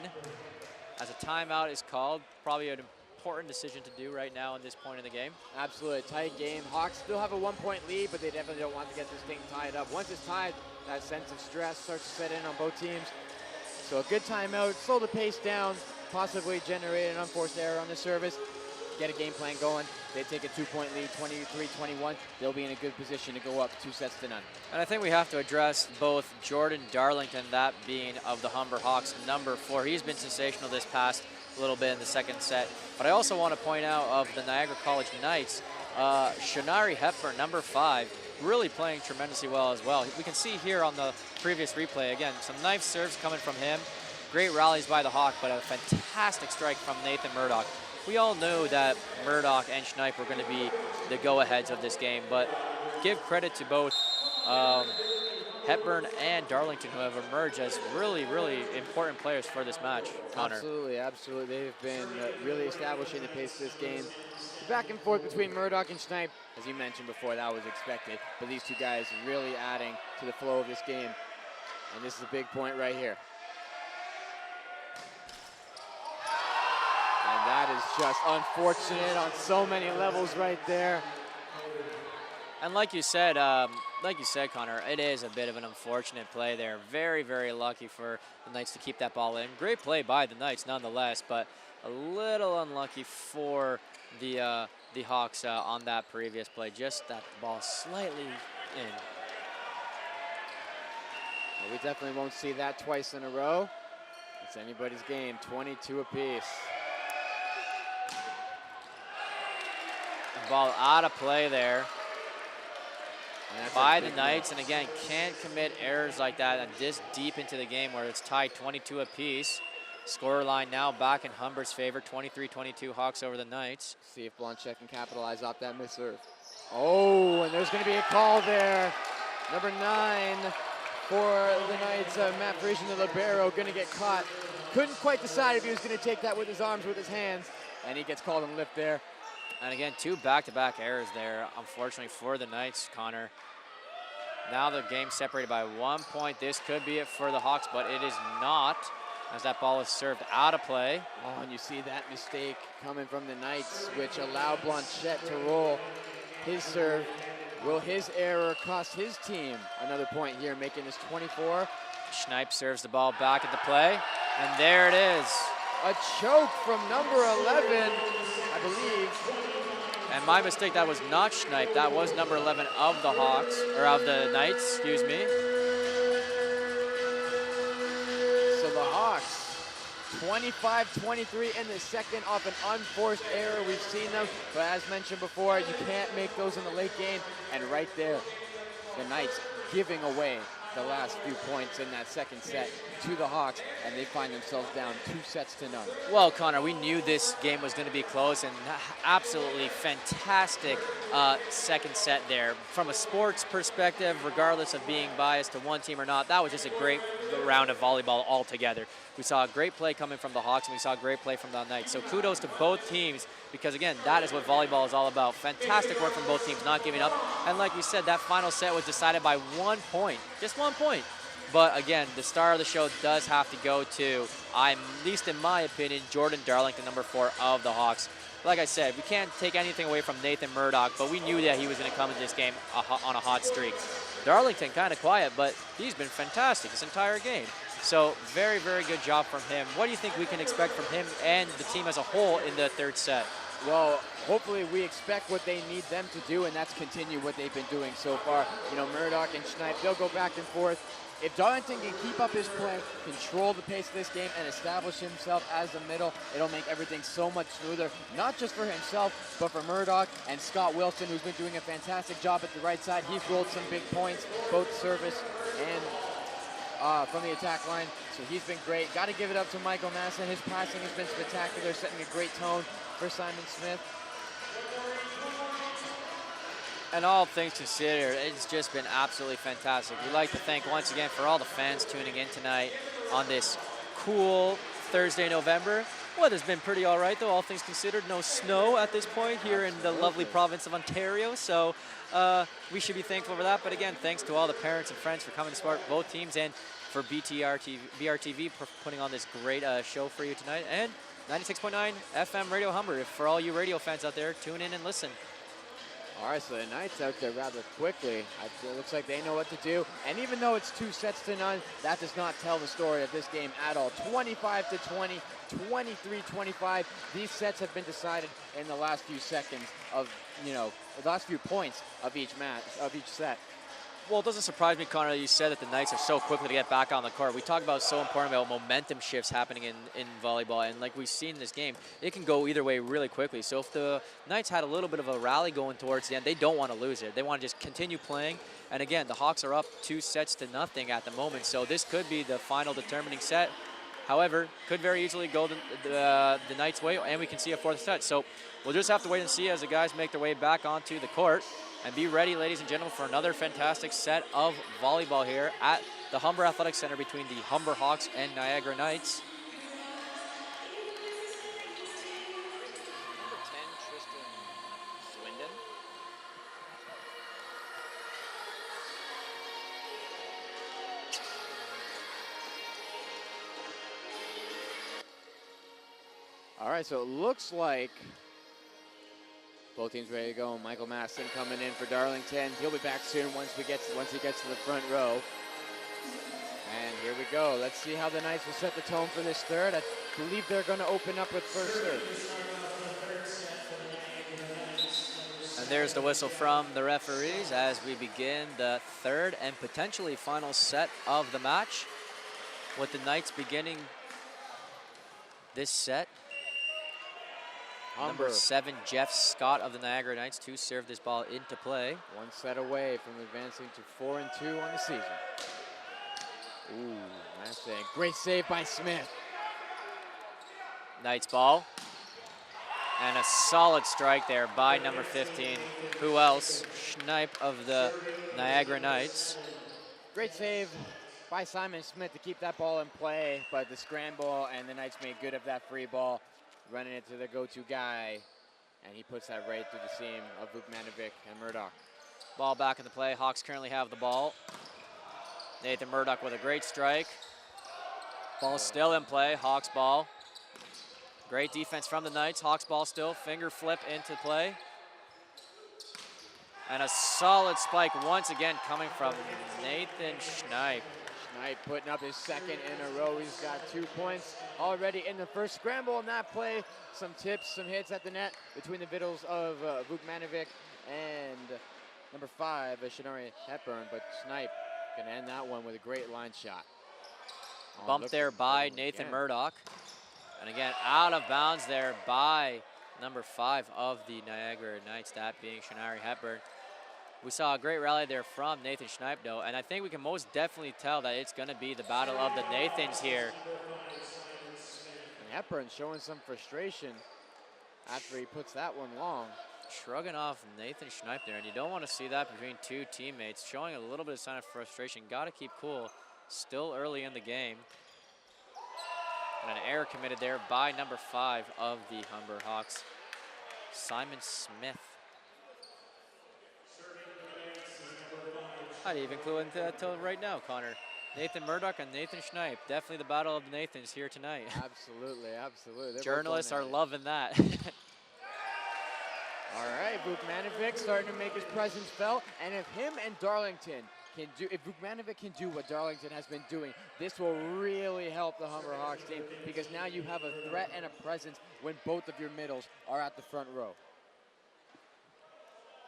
As a timeout is called, probably an important decision to do right now in this point in the game. Absolutely, tight game. Hawks still have a 1-point lead, but they definitely don't want to get this thing tied up. Once it's tied, that sense of stress starts to set in on both teams. So a good timeout, slow the pace down, possibly generate an unforced error on the service, get a game plan going. They take a 2-point lead, 23-21. They'll be in a good position to go up 2-0. And I think we have to address both Jordan Darlington, that being of the Humber Hawks, number 4. He's been sensational this past little bit in the second set. But I also want to point out of the Niagara College Knights, Shinari Hepburn, number 5. really playing tremendously well as well. We can see here on the previous replay, again, some nice serves coming from him. Great rallies by the Hawk, but a fantastic strike from Nathan Murdoch. We all know that Murdoch and Schneip were going to be the go-aheads of this game, but give credit to both Hepburn and Darlington, who have emerged as really, really important players for this match, Connor. Absolutely, absolutely. They've been really establishing the pace of this game. Back and forth between Murdoch and Schneip, as you mentioned before, that was expected. But these two guys really adding to the flow of this game. And this is a big point right here. And that is just unfortunate on so many levels right there. And like you said, Connor, it is a bit of an unfortunate play there. Very, very lucky for the Knights to keep that ball in. Great play by the Knights nonetheless, but a little unlucky for the Hawks on that previous play. Just that ball slightly in. Well, we definitely won't see that twice in a row. It's anybody's game, 22 apiece. The ball out of play there by the Knights, and again, can't commit errors like that and this deep into the game where it's tied 22 apiece. Score line now back in Humber's favor, 23-22 Hawks over the Knights. See if Blanchet can capitalize off that misserve. Oh, and there's going to be a call there. Number 9 for the Knights, Matt Frisian, the libero, going to get caught. Couldn't quite decide if he was going to take that with his arms, with his hands, and he gets called and lift there. And again, 2 back-to-back errors there, unfortunately for the Knights, Connor. Now the game separated by 1 point. This could be it for the Hawks, but it is not, as that ball is served out of play. Oh, and you see that mistake coming from the Knights, which allowed Blanchet to roll his serve. Will his error cost his team another point here, making this 24? Schneip serves the ball back at the play, and there it is. A choke from number 11, I believe. And my mistake, that was not Schneip. That was number 11 of the Hawks, or of the Knights, excuse me. So the Hawks, 25-23 in the second off an unforced error. We've seen them, but as mentioned before, you can't make those in the late game. And right there, the Knights giving away the last few points in that second set to the Hawks, and they find themselves down 2-0. Well, Connor, we knew this game was going to be close, and absolutely fantastic second set there. From a sports perspective, regardless of being biased to one team or not, that was just a great round of volleyball altogether. We saw a great play coming from the Hawks, and we saw a great play from the Knights. So kudos to both teams, because again, that is what volleyball is all about. Fantastic work from both teams, not giving up. And like you said, that final set was decided by 1 point, just 1 point. But again, the star of the show does have to go to, at least in my opinion, Jordan Darlington, number 4 of the Hawks. Like I said, we can't take anything away from Nathan Murdoch, but we knew that he was going to come in this game on a hot streak. Darlington kind of quiet, but he's been fantastic this entire game. So very, very good job from him. What do you think we can expect from him and the team as a whole in the third set? Well, hopefully we expect what they need them to do, and that's continue what they've been doing so far. You know, Murdoch and Schneip, they'll go back and forth. If Darlington can keep up his play, control the pace of this game, and establish himself as the middle, it'll make everything so much smoother, not just for himself, but for Murdoch and Scott Wilson, who's been doing a fantastic job at the right side. He's rolled some big points, both service and from the attack line, so he's been great. Got to give it up to Michael Massa. His passing has been spectacular, setting a great tone for Simon Smith. And all things considered, it's just been absolutely fantastic. We'd like to thank once again for all the fans tuning in tonight on this cool Thursday, November. Weather's been pretty all right, though, all things considered. No snow at this point here in the lovely province of Ontario, so we should be thankful for that. But again, thanks to all the parents and friends for coming to support both teams, and for BRTV for putting on this great show for you tonight. And 96.9 FM Radio Humber. For all you radio fans out there, tune in and listen. All right, so the Knights out there rather quickly. It looks like they know what to do. And even though it's 2-0, that does not tell the story of this game at all. 25-20, 23-25. These sets have been decided in the last few seconds of, the last few points of each match, of each set. Well, it doesn't surprise me, Connor, that you said that the Knights are so quickly to get back on the court. We talk about so important about momentum shifts happening in volleyball, and like we've seen in this game, it can go either way really quickly. So if the Knights had a little bit of a rally going towards the end, they don't want to lose it. They want to just continue playing. And again, the Hawks are up 2-0 at the moment, so this could be the final determining set. However, could very easily go the Knights' way, and we can see a fourth set. So we'll just have to wait and see as the guys make their way back onto the court. And be ready, ladies and gentlemen, for another fantastic set of volleyball here at the Humber Athletic Center between the Humber Hawks and Niagara Knights. Number 10, Tristan Swindon. All right, so it looks like both teams ready to go. Michael Maston coming in for Darlington. He'll be back soon once he gets to the front row. And here we go. Let's see how the Knights will set the tone for this third. I believe they're going to open up with first serve. And there's the whistle from the referees as we begin the third and potentially final set of the match, with the Knights beginning this set. Number 7, Jeff Scott of the Niagara Knights to serve this ball into play. One set away from advancing to 4-2 on the season. Ooh, nice thing. Great save by Smith. Knights ball. And a solid strike there by number 15. Who else? Schneip of the Niagara Knights. Great save by Simon Smith to keep that ball in play, but the scramble and the Knights made good of that free ball, running it to the go-to guy, and he puts that right through the seam of Vukmanovic and Murdoch. Ball back in the play. Hawks currently have the ball. Nathan Murdoch with a great strike. Ball still in play. Hawks ball. Great defense from the Knights. Hawks ball still. Finger flip into play. And a solid spike once again coming from Nathan Schneip. Schneip putting up his second in a row. He's got 2 points already in the first scramble in that play. Some tips, some hits at the net between the middles of Vukmanovic and number 5, Shinari Hepburn, but Schneip can end that one with a great line shot. Bumped there by Nathan Murdoch. And again, out of bounds there by number 5 of the Niagara Knights, that being Shinari Hepburn. We saw a great rally there from Nathan Schneip, though, and I think we can most definitely tell that it's going to be the battle of the Nathans here. And Hepburn showing some frustration after he puts that one long. Shrugging off Nathan Schneip there, and you don't want to see that between two teammates. Showing a little bit of sign of frustration. Got to keep cool. Still early in the game. And an error committed there by number 5 of the Humber Hawks, Simon Smith. I'd even clue into that till right now, Connor. Nathan Murdoch and Nathan Schneip. Definitely the battle of the Nathans here tonight. Absolutely, absolutely. They're Journalists are loving that. All right, Vukmanovic starting to make his presence felt. And if him and Darlington can do, if Vukmanovic can do what Darlington has been doing, this will really help the Humber Hawks team, because now you have a threat and a presence when both of your middles are at the front row.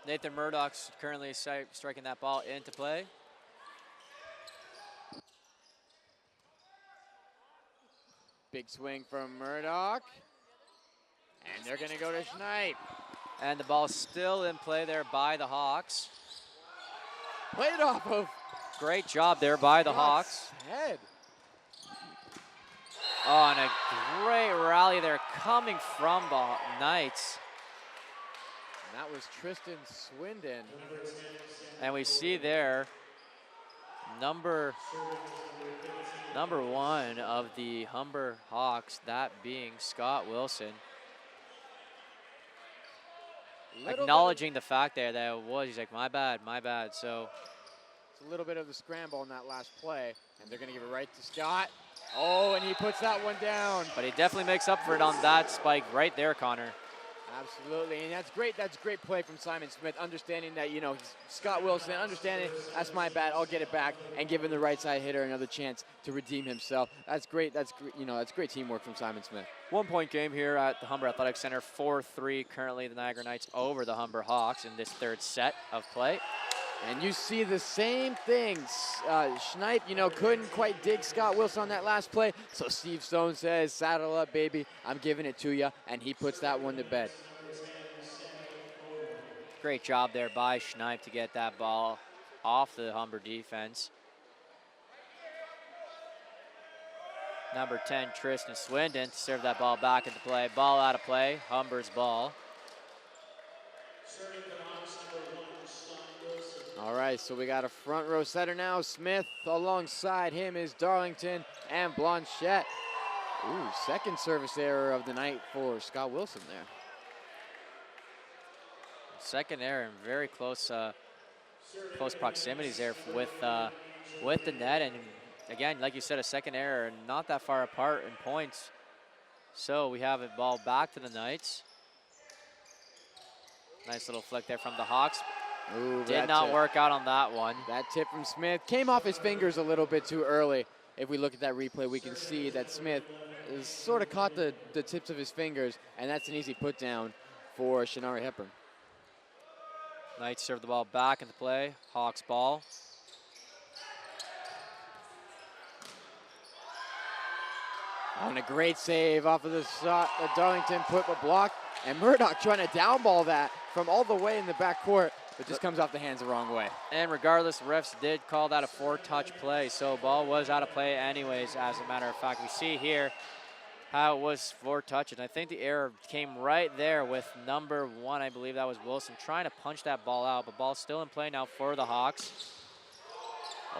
Nathan Murdoch's currently striking that ball into play. Big swing from Murdoch. And they're going to go to Schneip. And the ball still in play there by the Hawks. Played off of. Great job there by the Hawks. Head. Oh, and a great rally there coming from the Knights. And that was Tristan Swindon. And we see there number 1 of the Humber Hawks, that being Scott Wilson. Acknowledging the fact there that it was, he's like, my bad. So it's a little bit of the scramble in that last play, and they're going to give it right to Scott. Oh, and he puts that one down. But he definitely makes up for it on that spike right there, Connor. Absolutely, and that's great. That's great play from Simon Smith, understanding that, you know, Scott Wilson, understanding that's my bad, I'll get it back, and giving the right side hitter another chance to redeem himself. That's great. That's, you know, that's great teamwork from Simon Smith. 1 point game here at the Humber Athletic Center. 4-3 currently the Niagara Knights over the Humber Hawks in this third set of play. And you see the same things. Schneip, couldn't quite dig Scott Wilson on that last play. So Steve Stone says, saddle up, baby. I'm giving it to you. And he puts that one to bed. Great job there by Schneip to get that ball off the Humber defense. Number 10, Tristan Swindon, to serve that ball back into play. Ball out of play, Humber's ball. All right, so we got a front row setter now. Smith, alongside him is Darlington and Blanchette. Ooh, second service error of the night for Scott Wilson there. Second error in very close proximities there with the net, and again, like you said, a second error and not that far apart in points. So we have it ball back to the Knights. Nice little flick there from the Hawks. Ooh, did not work out on that one. That tip from Smith came off his fingers a little bit too early. If we look at that replay, we can see that Smith has sort of caught the tips of his fingers, and that's an easy put down for Shanari Hepburn. Knights serve the ball back into play. Hawks ball. On a great save off of the shot that Darlington put a block, and Murdoch trying to downball that from all the way in the backcourt, but just comes off the hands the wrong way. And regardless, refs did call that a 4-touch play, so ball was out of play anyways, as a matter of fact. We see here how it was 4 touches. I think the error came right there with number 1, I believe that was Wilson, trying to punch that ball out, but ball's still in play now for the Hawks.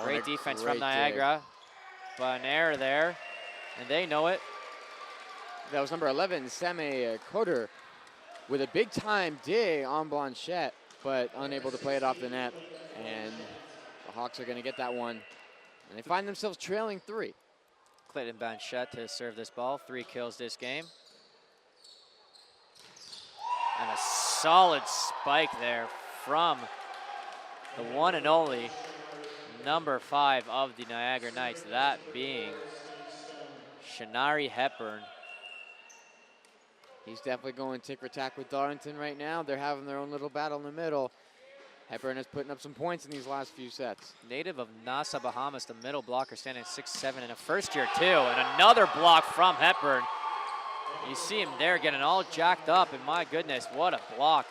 Great defense from Niagara, but an error there, and they know it. That was number 11, Sammy Coder, with a big-time dig on Blanchette, but unable to play it off the net, and the Hawks are going to get that one, and they find themselves trailing 3. Clayton Blanchette to serve this ball. 3 kills this game. And a solid spike there from the one and only number 5 of the Niagara Knights, that being Shanari Hepburn. He's definitely going tick-for-tack with Darlington right now. They're having their own little battle in the middle. Hepburn is putting up some points in these last few sets. Native of Nassau, Bahamas, the middle blocker standing at 6'7" in a first year too. And another block from Hepburn. You see him there getting all jacked up, and my goodness, what a block.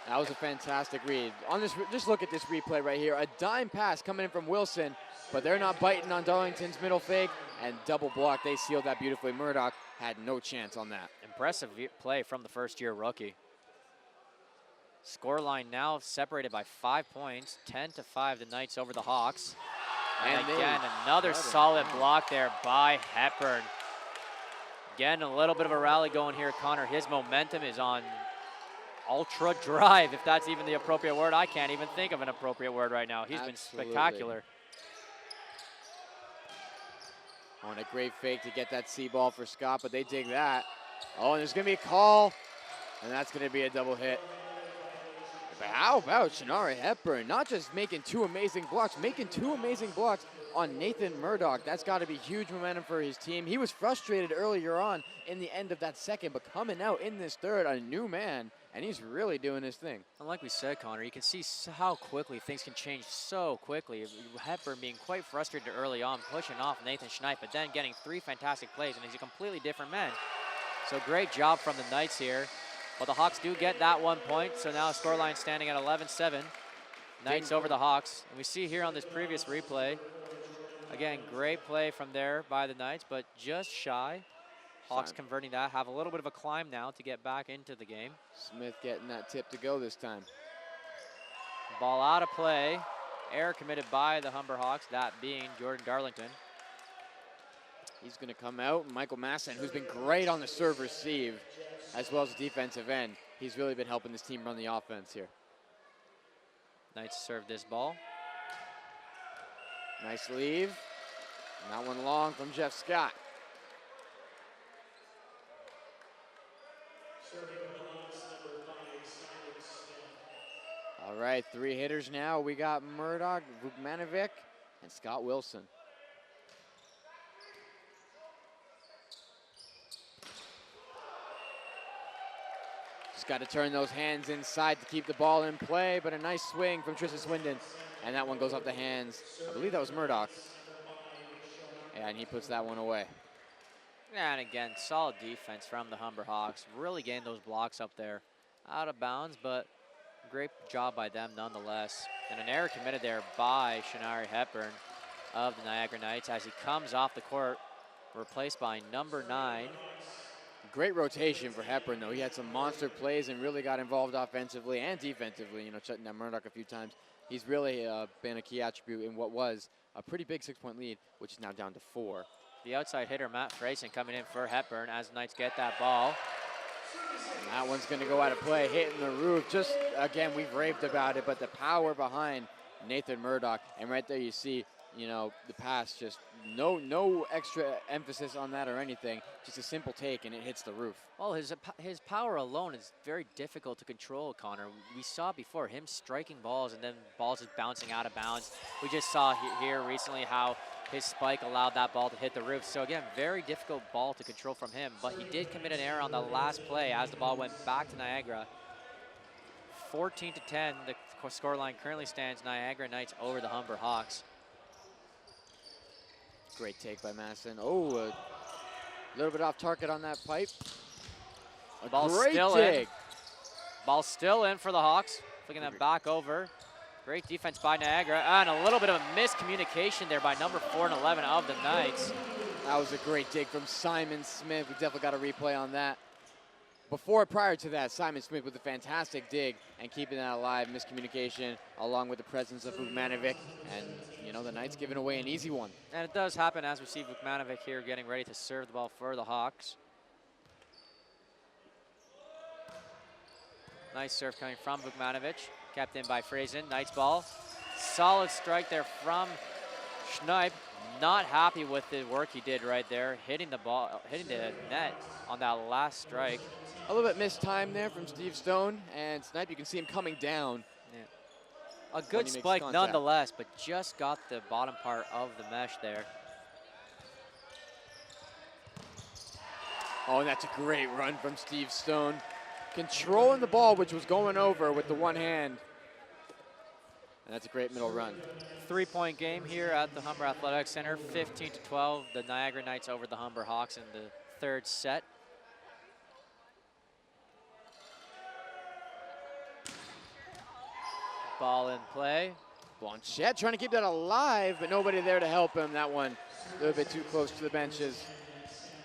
That was a fantastic read. On this, just look at this replay right here. A dime pass coming in from Wilson, but they're not biting on Darlington's middle fake, and double block. They sealed that beautifully. Murdoch had no chance on that. Impressive play from the first-year rookie. Scoreline now separated by 5 points, 10-5 the Knights over the Hawks. And again, another solid block there by Hepburn. Again, a little bit of a rally going here, Connor. His momentum is on ultra drive, if that's even the appropriate word. I can't even think of an appropriate word right now. He's been spectacular. On a great fake to get that C ball for Scott, but they dig that. Oh, and there's going to be a call, and that's going to be a double hit. But how about Shanari Hepburn? Not just making 2 amazing blocks, making 2 amazing blocks on Nathan Murdoch. That's got to be huge momentum for his team. He was frustrated earlier on in the end of that second, but coming out in this third, a new man, and he's really doing his thing. And like we said, Connor, you can see how quickly things can change so quickly. Hepburn being quite frustrated early on, pushing off Nathan Schneip, but then getting 3 fantastic plays, and he's a completely different man. So great job from the Knights here. But the Hawks do get that 1 point, so now scoreline standing at 11-7. Knights over the Hawks. And we see here on this previous replay, again, great play from there by the Knights, but just shy. Hawks converting that, have a little bit of a climb now to get back into the game. Smith getting that tip to go this time. Ball out of play. Error committed by the Humber Hawks, that being Jordan Darlington. He's going to come out. Michael Masson, who's been great on the serve receive, as well as the defensive end. He's really been helping this team run the offense here. Knights serve this ball. Nice leave. And that one long from Jeff Scott. All right, 3 hitters now. We got Murdoch, Vukmanovic, and Scott Wilson. Just got to turn those hands inside to keep the ball in play, but a nice swing from Tristan Swindon. And that one goes off the hands. I believe that was Murdoch. And he puts that one away. Yeah, and again, solid defense from the Humber Hawks. Really getting those blocks up there out of bounds, but great job by them nonetheless. And an error committed there by Shanari Hepburn of the Niagara Knights as he comes off the court, replaced by number 9. Great rotation for Hepburn, though. He had some monster plays and really got involved offensively and defensively, you know, shutting down Murdoch a few times. He's really been a key attribute in what was a pretty big 6-point lead, which is now down to 4. The outside hitter, Matt Frayson, coming in for Hepburn as the Knights get that ball. And that one's going to go out of play, hitting the roof. Just, again, we've raved about it, but the power behind Nathan Murdoch. And right there you see, you know, the pass, just no extra emphasis on that or anything. Just a simple take, and it hits the roof. Well, his power alone is very difficult to control, Connor. We saw before him striking balls and then balls just bouncing out of bounds. We just saw here recently how his spike allowed that ball to hit the roof. So again, very difficult ball to control from him, but he did commit an error on the last play as the ball went back to Niagara. 14-10, the scoreline currently stands Niagara Knights over the Humber Hawks. Great take by Masson. Oh, a little bit off target on that pipe. A Ball's great still dig. in. Ball's still in for the Hawks. Flicking that back over. Great defense by Niagara. And a little bit of a miscommunication there by number 4 and 11 of the Knights. That was a great dig from Simon Smith. We definitely got a replay on that. Prior to that, Simon Smith with a fantastic dig and keeping that alive. Miscommunication along with the presence of Vukmanovic. And, you know, the Knights giving away an easy one. And it does happen as we see Vukmanovic here getting ready to serve the ball for the Hawks. Nice serve coming from Vukmanovic. Kept in by Frazen. Knights ball. Solid strike there from Schneib. Not happy with the work he did right there. Hitting the ball, hitting the net on that last strike. A little bit missed time there from Steve Stone. And Snipe, you can see him coming down. Yeah. A good spike nonetheless, but just got the bottom part of the mesh there. Oh, and that's a great run from Steve Stone. Controlling the ball, which was going over with the one hand. And that's a great middle run. 3-point game here at the Humber Athletic Center. 15-12, the Niagara Knights over the Humber Hawks in the third set. Ball in play. Blanchette trying to keep that alive, but nobody there to help him. That one a little bit too close to the benches.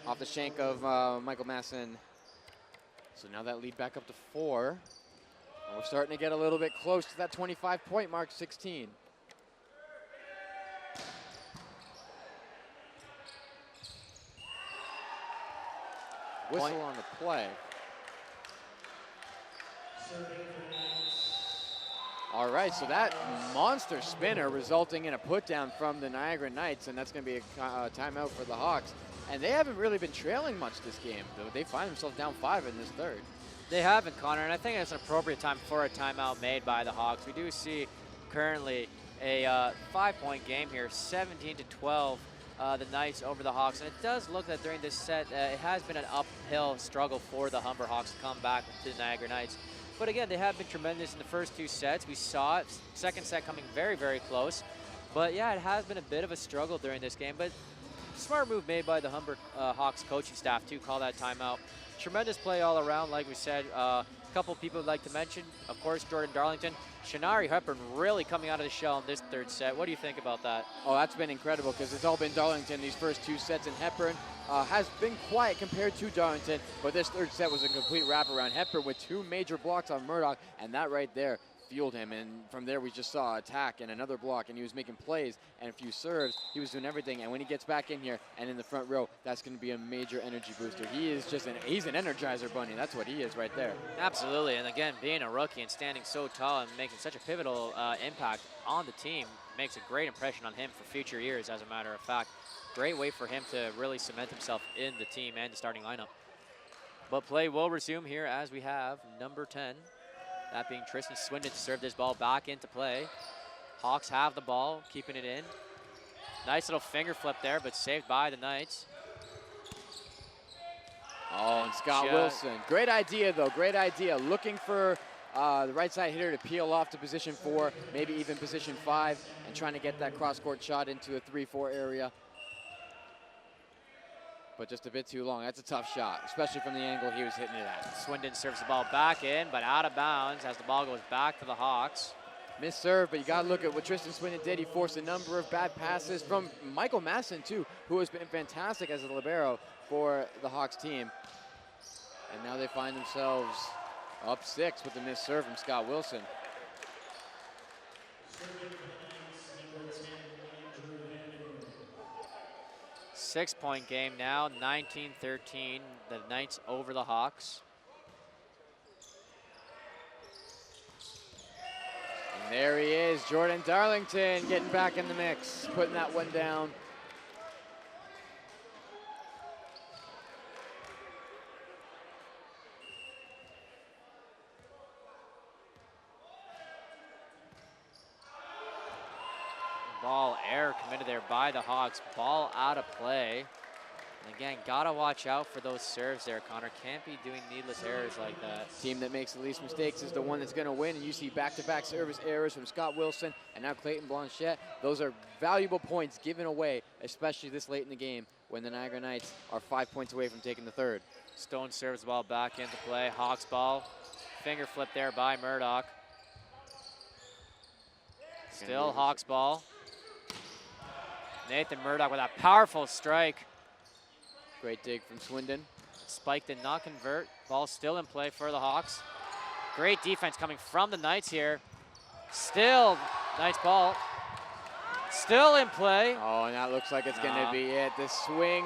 Off the shank of Michael Masson. So now that lead back up to 4. And we're starting to get a little bit close to that 25-point mark, 16. Whistle on the play. All right, so that monster spinner resulting in a put down from the Niagara Knights, and that's going to be a timeout for the Hawks. And they haven't really been trailing much this game, though. They find themselves down 5 in this third. They haven't, Connor, and I think it's an appropriate time for a timeout made by the Hawks. We do see currently a 5-point game here, 17-12, the Knights over the Hawks. And it does look that during this set, it has been an uphill struggle for the Humber Hawks to come back to the Niagara Knights. But again, they have been tremendous in the first 2 sets. We saw it, second set coming very, very close. But yeah, it has been a bit of a struggle during this game. But smart move made by the Humber Hawks coaching staff to call that timeout. Tremendous play all around, like we said. A couple people I'd like to mention, of course, Jordan Darlington. Shanari Hepburn really coming out of the shell in this third set. What do you think about that? Oh, that's been incredible because it's all been Darlington these first 2 sets, and Hepburn has been quiet compared to Darlington, but this third set was a complete wraparound. Hepburn with 2 major blocks on Murdoch, and that right there fueled him, and from there we just saw attack and another block, and he was making plays and a few serves. He was doing everything, and when he gets back in here and in the front row, that's going to be a major energy booster. He is just he's an energizer bunny. That's what he is right there. Absolutely, and again, being a rookie and standing so tall and making such a pivotal impact on the team makes a great impression on him for future years, as a matter of fact. Great way for him to really cement himself in the team and the starting lineup. But play will resume here as we have number 10. That being Tristan Swindon to serve this ball back into play. Hawks have the ball, keeping it in. Nice little finger flip there, but saved by the Knights. Oh, and Scott Just- Wilson. Great idea, though. Great idea. Looking for the right side hitter to peel off to position 4, maybe even position 5, and trying to get that cross-court shot into a 3-4 area. But just a bit too long. That's a tough shot, especially from the angle he was hitting it at. Swindon serves the ball back in, but out of bounds as the ball goes back to the Hawks. Missed serve, but you got to look at what Tristan Swindon did. He forced a number of bad passes from Michael Masson, too, who has been fantastic as a libero for the Hawks team. And now they find themselves up 6 with the missed serve from Scott Wilson. Six-point game now, 19-13. The Knights over the Hawks. And there he is, Jordan Darlington getting back in the mix, putting that one down. Ball error committed there by the Hawks. Ball out of play. And again, gotta watch out for those serves there, Connor. Can't be doing needless errors like that. Team that makes the least mistakes is the one that's going to win, and you see back-to-back service errors from Scott Wilson and now Clayton Blanchette. Those are valuable points given away, especially this late in the game when the Niagara Knights are 5 points away from taking the third. Stone serves the ball back into play. Hawks ball. Finger flip there by Murdoch. Still Hawks ball. Nathan Murdoch with a powerful strike. Great dig from Swindon. Spike did not convert. Ball still in play for the Hawks. Great defense coming from the Knights here. Still Knights ball. Still in play. Oh, and that looks like it's going to be it. The swing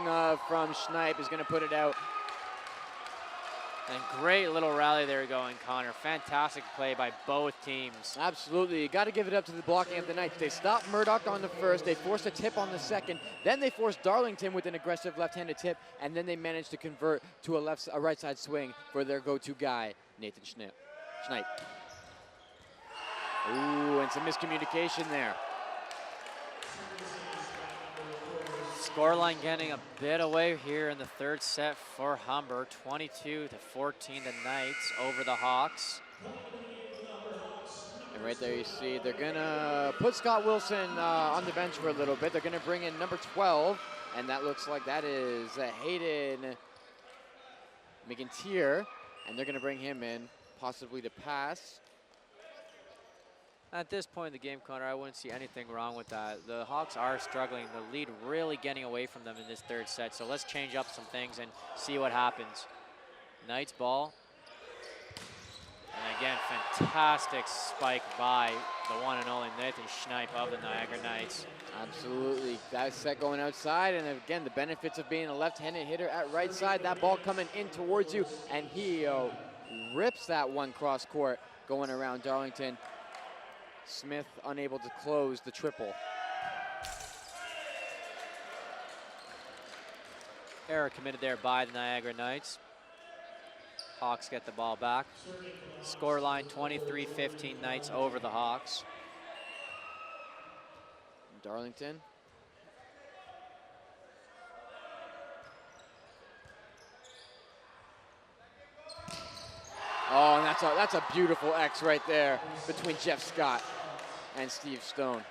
from Schneip is going to put it out. And great little rally there going, Connor. Fantastic play by both teams. Absolutely. You got to give it up to the blocking of the Knights. They stopped Murdoch on the first. They forced a tip on the second. Then they forced Darlington with an aggressive left-handed tip. And then they managed to convert to a right side swing for their go-to guy, Nathan Schneip. Ooh, and some miscommunication there. Scoreline getting a bit away here in the third set for Humber. 22-14, the Knights over the Hawks. And right there you see they're going to put Scott Wilson on the bench for a little bit. They're going to bring in number 12, and that looks like that is Hayden McIntyre, and they're going to bring him in, possibly to pass. At this point in the game, Connor, I wouldn't see anything wrong with that. The Hawks are struggling. The lead really getting away from them in this third set. So let's change up some things and see what happens. Knights ball. And again, fantastic spike by the one and only Nathan Schneip of the Niagara Knights. Absolutely. That set going outside, and again, the benefits of being a left-handed hitter at right side. That ball coming in towards you, and he rips that one cross court going around Darlington. Smith unable to close the triple. Error committed there by the Niagara Knights. Hawks get the ball back. Scoreline 23-15, Knights over the Hawks. Darlington. Oh, and that's a beautiful X right there between Jeff Scott and Steve Stone.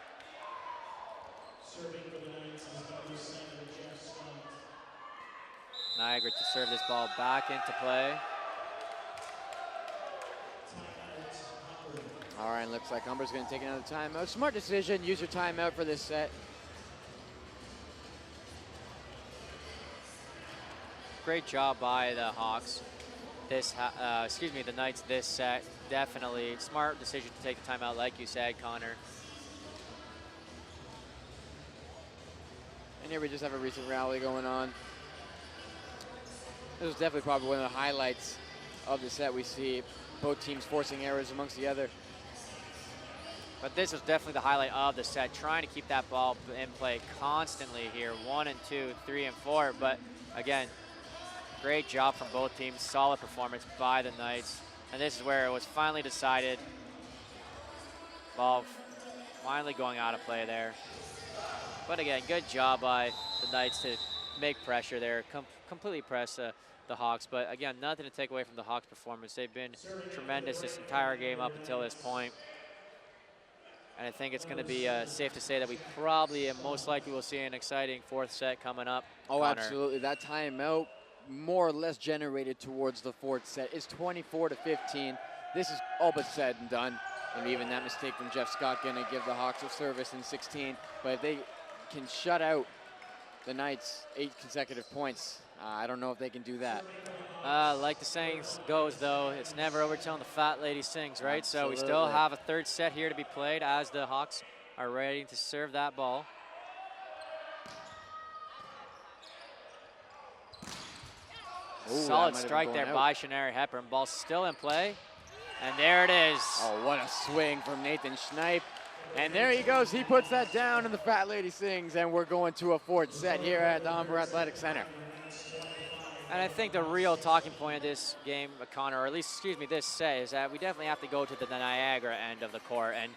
Niagara to serve this ball back into play. All right, looks like Humber's going to take another timeout. Smart decision, use your timeout for this set. Great job by the Hawks. The Knights this set. Definitely smart decision to take the timeout, like you said, Connor. And here we just have a recent rally going on. This was definitely probably one of the highlights of the set. We see both teams forcing errors amongst the other. But this was definitely the highlight of the set, trying to keep that ball in play constantly here. 1 and 2, 3 and 4. But again, great job from both teams. Solid performance by the Knights. And this is where it was finally decided. Ball finally going out of play there. But again, good job by the Knights to make pressure there. completely press the Hawks. But again, nothing to take away from the Hawks' performance. They've been tremendous this entire game up until this point. And I think it's going to be safe to say that we probably and most likely will see an exciting fourth set coming up. Oh, Connor. absolutely. That timeout more or less generated towards the fourth set. It's 24-15. This is all but said and done. And even that mistake from Jeff Scott going to give the Hawks a service in 16. But if they can shut out the Knights 8 consecutive points, I don't know if they can do that. Like the saying goes, though, it's never over till the fat lady sings, right? Absolutely. So we still have a third set here to be played as the Hawks are ready to serve that ball. Ooh, Solid strike there by Shanari Hepburn. Ball still in play. And there it is. Oh, what a swing from Nathan Schneip. And there he goes. He puts that down, and the fat lady sings, and we're going to a fourth set here at the Humber Athletic Center. And I think the real talking point of this game, Connor, or at least, excuse me, this set, is that we definitely have to go to the Niagara end of the court. And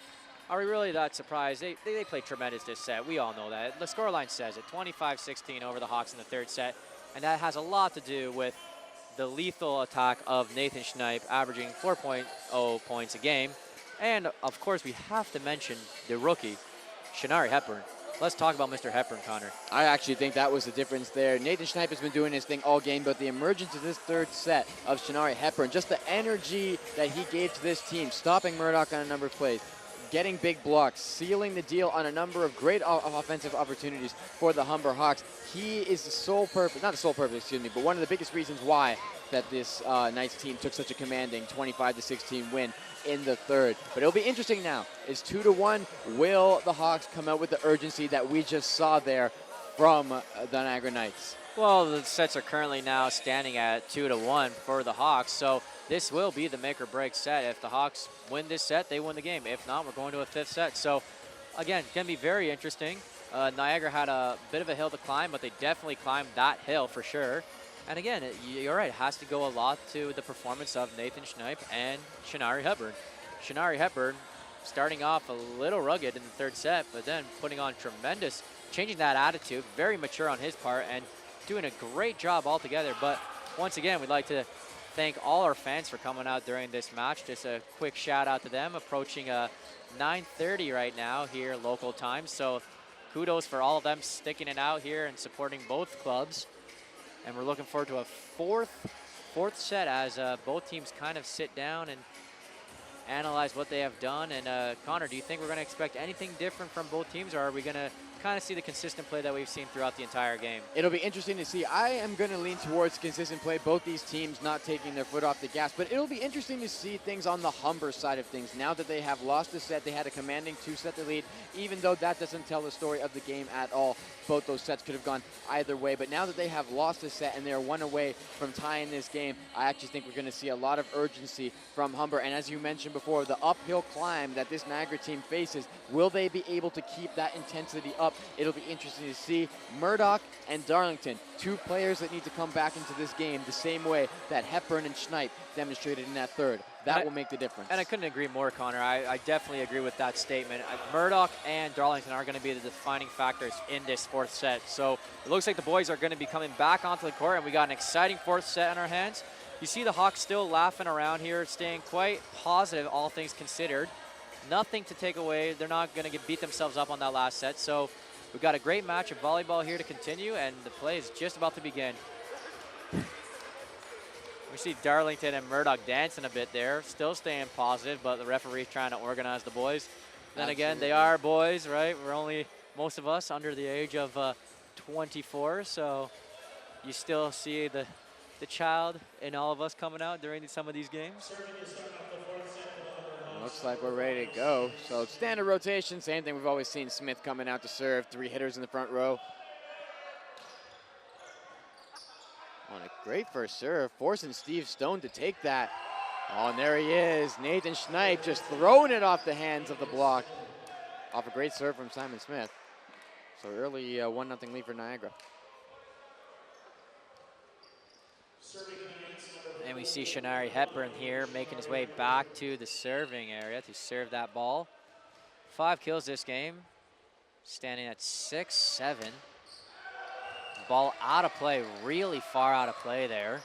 are we really that surprised? They played tremendous this set. We all know that. The scoreline says it, 25-16 over the Hawks in the third set. And that has a lot to do with the lethal attack of Nathan Schneip, averaging 4.0 points a game. And, of course, we have to mention the rookie, Shanari Hepburn. Let's talk about Mr. Hepburn, Connor. I actually think that was the difference there. Nathan Schneip has been doing his thing all game, but the emergence of this third set of Shanari Hepburn, just the energy that he gave to this team, stopping Murdoch on a number of plays, getting big blocks, sealing the deal on a number of great offensive opportunities for the Humber Hawks. He is the sole purpose, not the sole purpose, excuse me, but one of the biggest reasons why that this Knights team took such a commanding 25-16 win in the third. But it'll be interesting now. It's 2-1. Will the Hawks come out with the urgency that we just saw there from the Niagara Knights? Well, the sets are currently now standing at 2-1 for the Hawks, so this will be the make or break set. If the Hawks win this set, they win the game. If not, we're going to a fifth set. So, again, going to be very interesting. Niagara had a bit of a hill to climb, but they definitely climbed that hill for sure. And again, you're right, it has to go a lot to the performance of Nathan Schneip and Shanari Hepburn. Shanari Hepburn starting off a little rugged in the third set, but then putting on tremendous, changing that attitude, very mature on his part, and doing a great job altogether. But once again, we'd like to thank all our fans for coming out during this match. Just a quick shout out to them, approaching 9:30 right now here local time. So kudos for all of them sticking it out here and supporting both clubs. And we're looking forward to a fourth set as both teams kind of sit down and analyze what they have done. And Connor, do you think we're going to expect anything different from both teams, or are we going to kind of see the consistent play that we've seen throughout the entire game? It'll be interesting to see. I am going to lean towards consistent play, both these teams not taking their foot off the gas, but it'll be interesting to see things on the Humber side of things. Now that they have lost a set, they had a commanding 2-set lead, even though that doesn't tell the story of the game at all. Both those sets could have gone either way, but now that they have lost a set and they're one away from tying this game, I actually think we're going to see a lot of urgency from Humber. And as you mentioned before, the uphill climb that this Niagara team faces, will they be able to keep that intensity up? It'll be interesting to see. Murdoch and Darlington, two players that need to come back into this game the same way that Hepburn and Schneip demonstrated in that third. That will make the difference. And I couldn't agree more, Connor. I definitely agree with that statement. Murdoch and Darlington are going to be the defining factors in this fourth set. So it looks like the boys are going to be coming back onto the court, and we got an exciting fourth set in our hands. You see the Hawks still laughing around here, staying quite positive, all things considered. Nothing to take away. They're not going to beat themselves up on that last set. So we've got a great match of volleyball here to continue, and the play is just about to begin. We see Darlington and Murdoch dancing a bit there, still staying positive, but the referee's trying to organize the boys. Then again, they are boys, right? We're only, most of us, under the age of 24, so you still see the child in all of us coming out during some of these games. Looks like we're ready to go. So standard rotation, same thing we've always seen. Smith coming out to serve, 3 hitters in the front row. On a great first serve, forcing Steve Stone to take that. Oh, and there he is. Nathan Schneip just throwing it off the hands of the block. Off a great serve from Simon Smith. So early 1-0 lead for Niagara. And we see Shanari Hepburn here making his way back to the serving area to serve that ball. 5 kills this game, standing at 6-7. ball out of play, really far out of play there.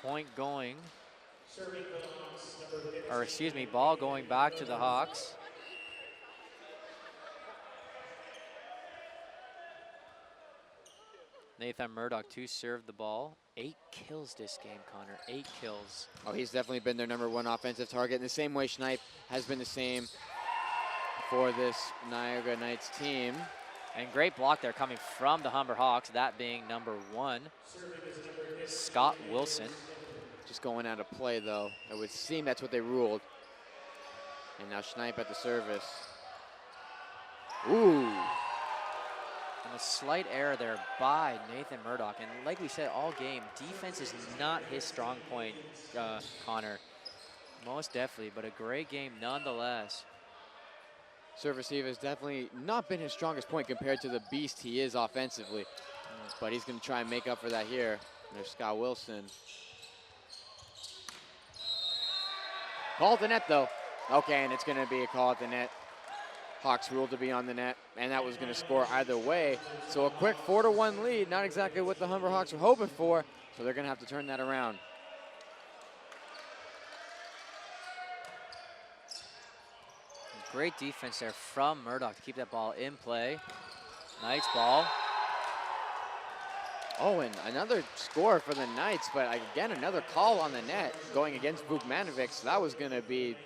Point going, or excuse me, ball going back to the Hawks. Nathan Murdoch to serve the ball. 8 kills this game, Connor. 8 kills. Oh, he's definitely been their #1 offensive target. In the same way, Schneip has been the same for this Niagara Knights team. And great block there coming from the Humber Hawks, that being #1, Scott Wilson. Just going out of play, though. It would seem that's what they ruled. And now Schneip at the service. Ooh. And a slight error there by Nathan Murdoch. And like we said all game, defense is not his strong point, Connor. Most definitely, but a great game nonetheless. Serve receive has definitely not been his strongest point compared to the beast he is offensively. But he's going to try and make up for that here. There's Scott Wilson. Call at the net, though. Okay, and it's going to be a call at the net. Hawks ruled to be on the net, and that was going to score either way. So a quick 4-1 lead, not exactly what the Humber Hawks were hoping for, so they're going to have to turn that around. Great defense there from Murdoch to keep that ball in play. Knights ball. Oh, and another score for the Knights, but again, another call on the net going against Vukmanovic. So that was going to be,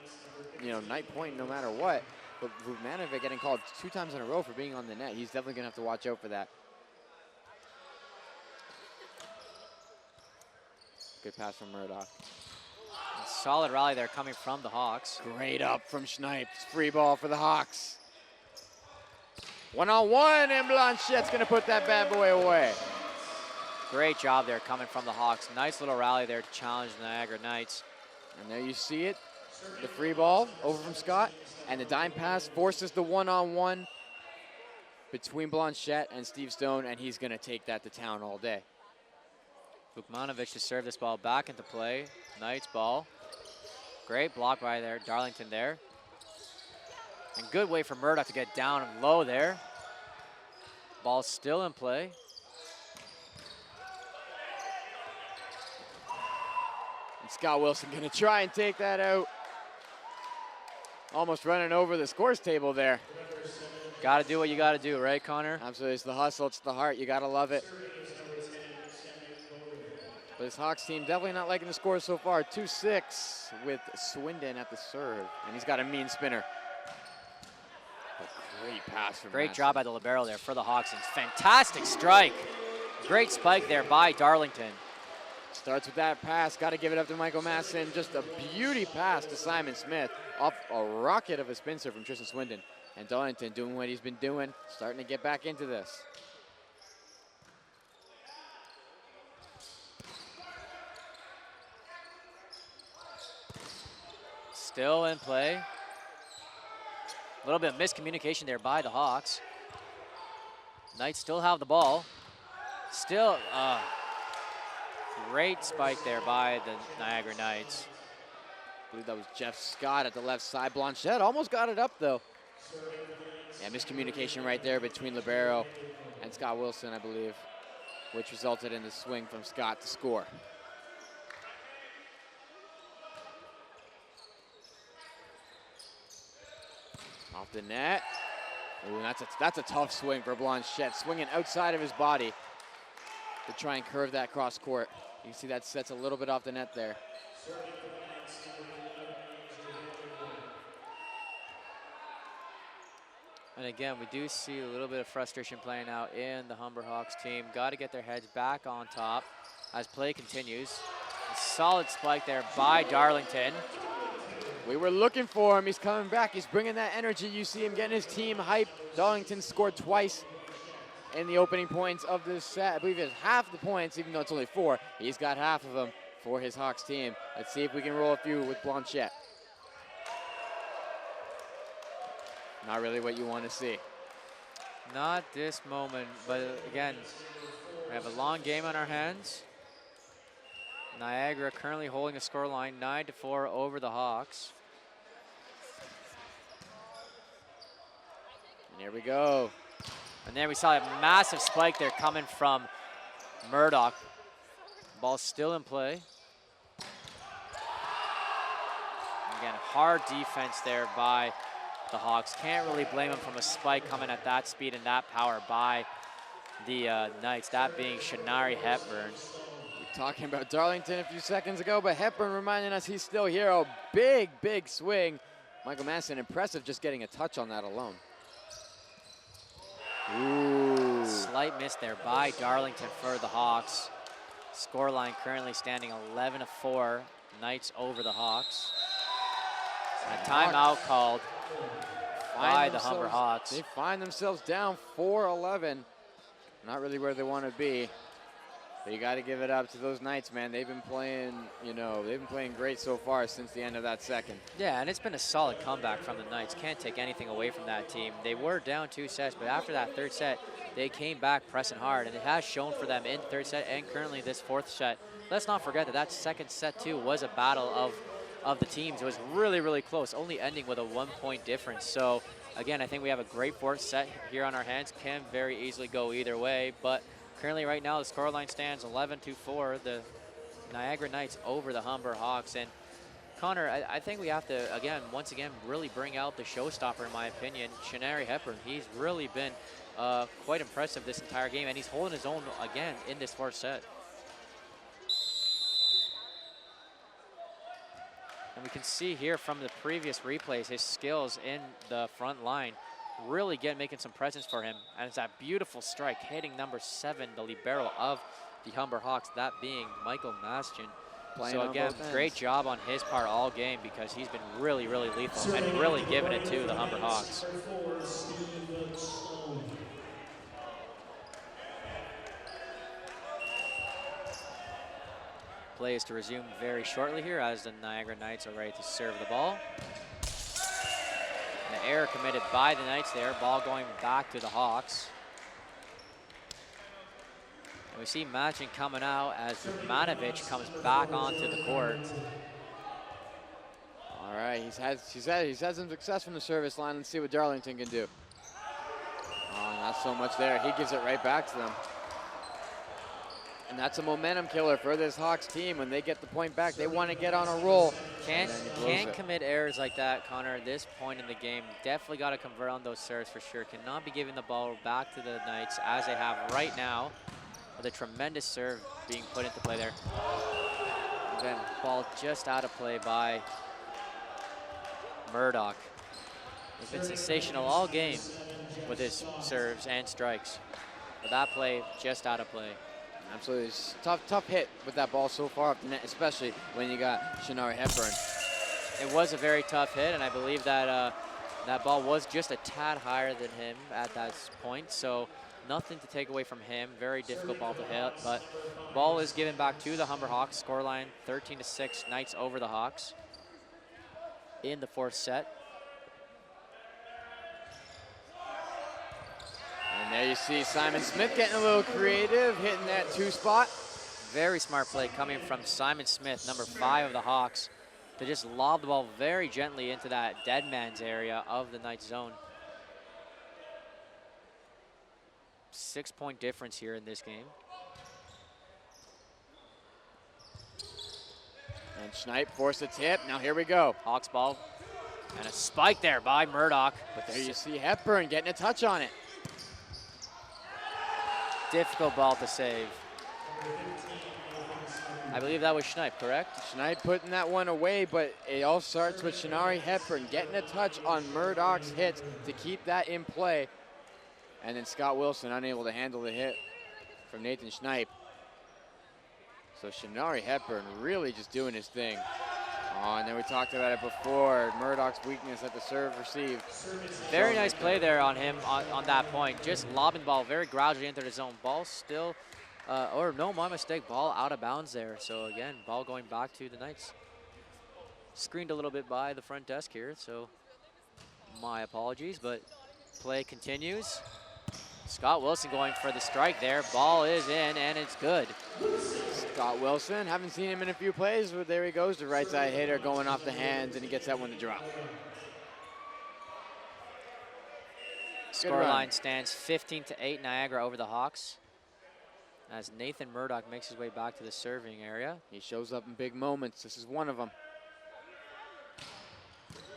you know, night point no matter what. But Vukmanovic getting called 2 times in a row for being on the net. He's definitely going to have to watch out for that. Good pass from Murdoch. A solid rally there coming from the Hawks. Great up from Schneip. Free ball for the Hawks. 1-on-1, and Blanchette's going to put that bad boy away. Great job there coming from the Hawks. Nice little rally there to challenge the Niagara Knights. And there you see it. The free ball over from Scott. And the dime pass forces the 1-on-1 between Blanchette and Steve Stone, and he's going to take that to town all day. Vukmanovic to serve this ball back into play. Knights ball. Great block by there, Darlington there. And good way for Murdoch to get down low there. Ball still in play. And Scott Wilson going to try and take that out. Almost running over the scores table there. Got to do what you got to do, right, Connor? Absolutely. It's the hustle. It's the heart. You got to love it. But this Hawks team definitely not liking the score so far. 2-6 with Swindon at the serve. And he's got a mean spinner. A great pass from Great Masson. job by the libero there for the Hawks. And fantastic strike. Great spike there by Darlington. Starts with that pass. Got to give it up to Michael Masson. Just a beauty pass to Simon Smith. Off a rocket of a spin serve from Tristan Swindon. And Darlington doing what he's been doing. Starting to get back into this. Still in play. A little bit of miscommunication there by the Hawks. Knights still have the ball. Still, great spike there by the Niagara Knights. I believe that was Jeff Scott at the left side. Blanchette almost got it up, though. Yeah, miscommunication right there between libero and Scott Wilson, I believe, which resulted in the swing from Scott to score. Off the net. Ooh, that's a tough swing for Blanchette, swinging outside of his body to try and curve that cross court. You can see that sets a little bit off the net there. And again, we do see a little bit of frustration playing out in the Humber Hawks team. Got to get their heads back on top as play continues. A solid spike there by Darlington. We were looking for him. He's coming back. He's bringing that energy. You see him getting his team hyped. Darlington scored twice in the opening points of this set. I believe it's half the points, even though it's only 4. He's got half of them for his Hawks team. Let's see if we can roll a few with Blanchette. Not really what you want to see. Not this moment, but again, we have a long game on our hands. Niagara currently holding a scoreline 9-4 over the Hawks. And here we go. And there we saw a massive spike there coming from Murdoch. Ball still in play. Again, hard defense there by the Hawks. Can't really blame them from a spike coming at that speed and that power by the Knights, that being Shanari Hepburn. We were talking about Darlington a few seconds ago, but Hepburn reminding us he's still here. A big, big swing. Michael Madison, impressive just getting a touch on that alone. Ooh. Slight miss there by Darlington for the Hawks. Scoreline currently standing 11-4, Knights over the Hawks. And a timeout called by the Humber Hawks. They find themselves down 4-11. Not really where they want to be. But you got to give it up to those Knights, man. They've been playing, they've been playing great so far since the end of that second. Yeah, and it's been a solid comeback from the Knights. Can't take anything away from that team. They were down 2 sets, but after that third set, they came back pressing hard, and it has shown for them in the third set and currently this fourth set. Let's not forget that second set, too, was a battle of the teams. It was really, really close, only ending with a 1-point difference. So, again, I think we have a great fourth set here on our hands. Can very easily go either way, but currently right now the scoreline stands 11-4. The Niagara Knights over the Humber Hawks. And Connor, I think we have to, once again, really bring out the showstopper, in my opinion, Shanari Hepburn. He's really been quite impressive this entire game, and he's holding his own again in this fourth set. And we can see here from the previous replays his skills in the front line really making some presence for him. And it's that beautiful strike hitting number 7, the libero of the Humber Hawks, that being Michael Mastian. So again, great job on his part all game, because he's been really, really lethal and really giving it to the Humber Hawks. Play is to resume very shortly here as the Niagara Knights are ready to serve the ball. And the error committed by the Knights there. Ball going back to the Hawks. And we see matching coming out as Manovic comes back onto the court. All right, he's had some success from the service line. Let's see what Darlington can do. Oh, not so much there. He gives it right back to them. And that's a momentum killer for this Hawks team. When they get the point back, they want to get on a roll. Can't commit errors like that, Connor, at this point in the game. Definitely got to convert on those serves for sure. Cannot be giving the ball back to the Knights as they have right now, with a tremendous serve being put into play there. And then ball just out of play by Murdoch. He's been sensational all game with his serves and strikes. But that play just out of play. Absolutely. It's tough hit with that ball so far up the net, especially when you got Shanari Hepburn. It was a very tough hit, and I believe that that ball was just a tad higher than him at that point, so nothing to take away from him. Very difficult ball to hit, but ball is given back to the Humber Hawks. Scoreline 13-6, Knights over the Hawks in the fourth set. And there you see Simon Smith getting a little creative, hitting that 2 spot. Very smart play coming from Simon Smith, number 5 of the Hawks, to just lob the ball very gently into that dead man's area of the Knights zone. 6-point difference here in this game. And Schneip forced a tip. Now here we go. Hawks ball. And a spike there by Murdoch. But there you see Hepburn getting a touch on it. Difficult ball to save. I believe that was Schneip, correct? Schneip putting that one away, but it all starts with Shanari Hepburn getting a touch on Murdoch's hit to keep that in play. And then Scott Wilson unable to handle the hit from Nathan Schneip. So Shanari Hepburn really just doing his thing. Oh, and then we talked about it before, Murdoch's weakness at the serve receive. Very nice play there on him on that point. Just lobbing the ball very gradually into the zone. Ball still, my mistake, ball out of bounds there. So again, ball going back to the Knights. Screened a little bit by the front desk here, so my apologies, but play continues. Scott Wilson going for the strike there. Ball is in, and it's good. Scott Wilson, haven't seen him in a few plays, but there he goes, the right side hitter going off the hands, and he gets that one to drop. Scoreline stands 15-8 Niagara over the Hawks, as Nathan Murdoch makes his way back to the serving area. He shows up in big moments. This is one of them.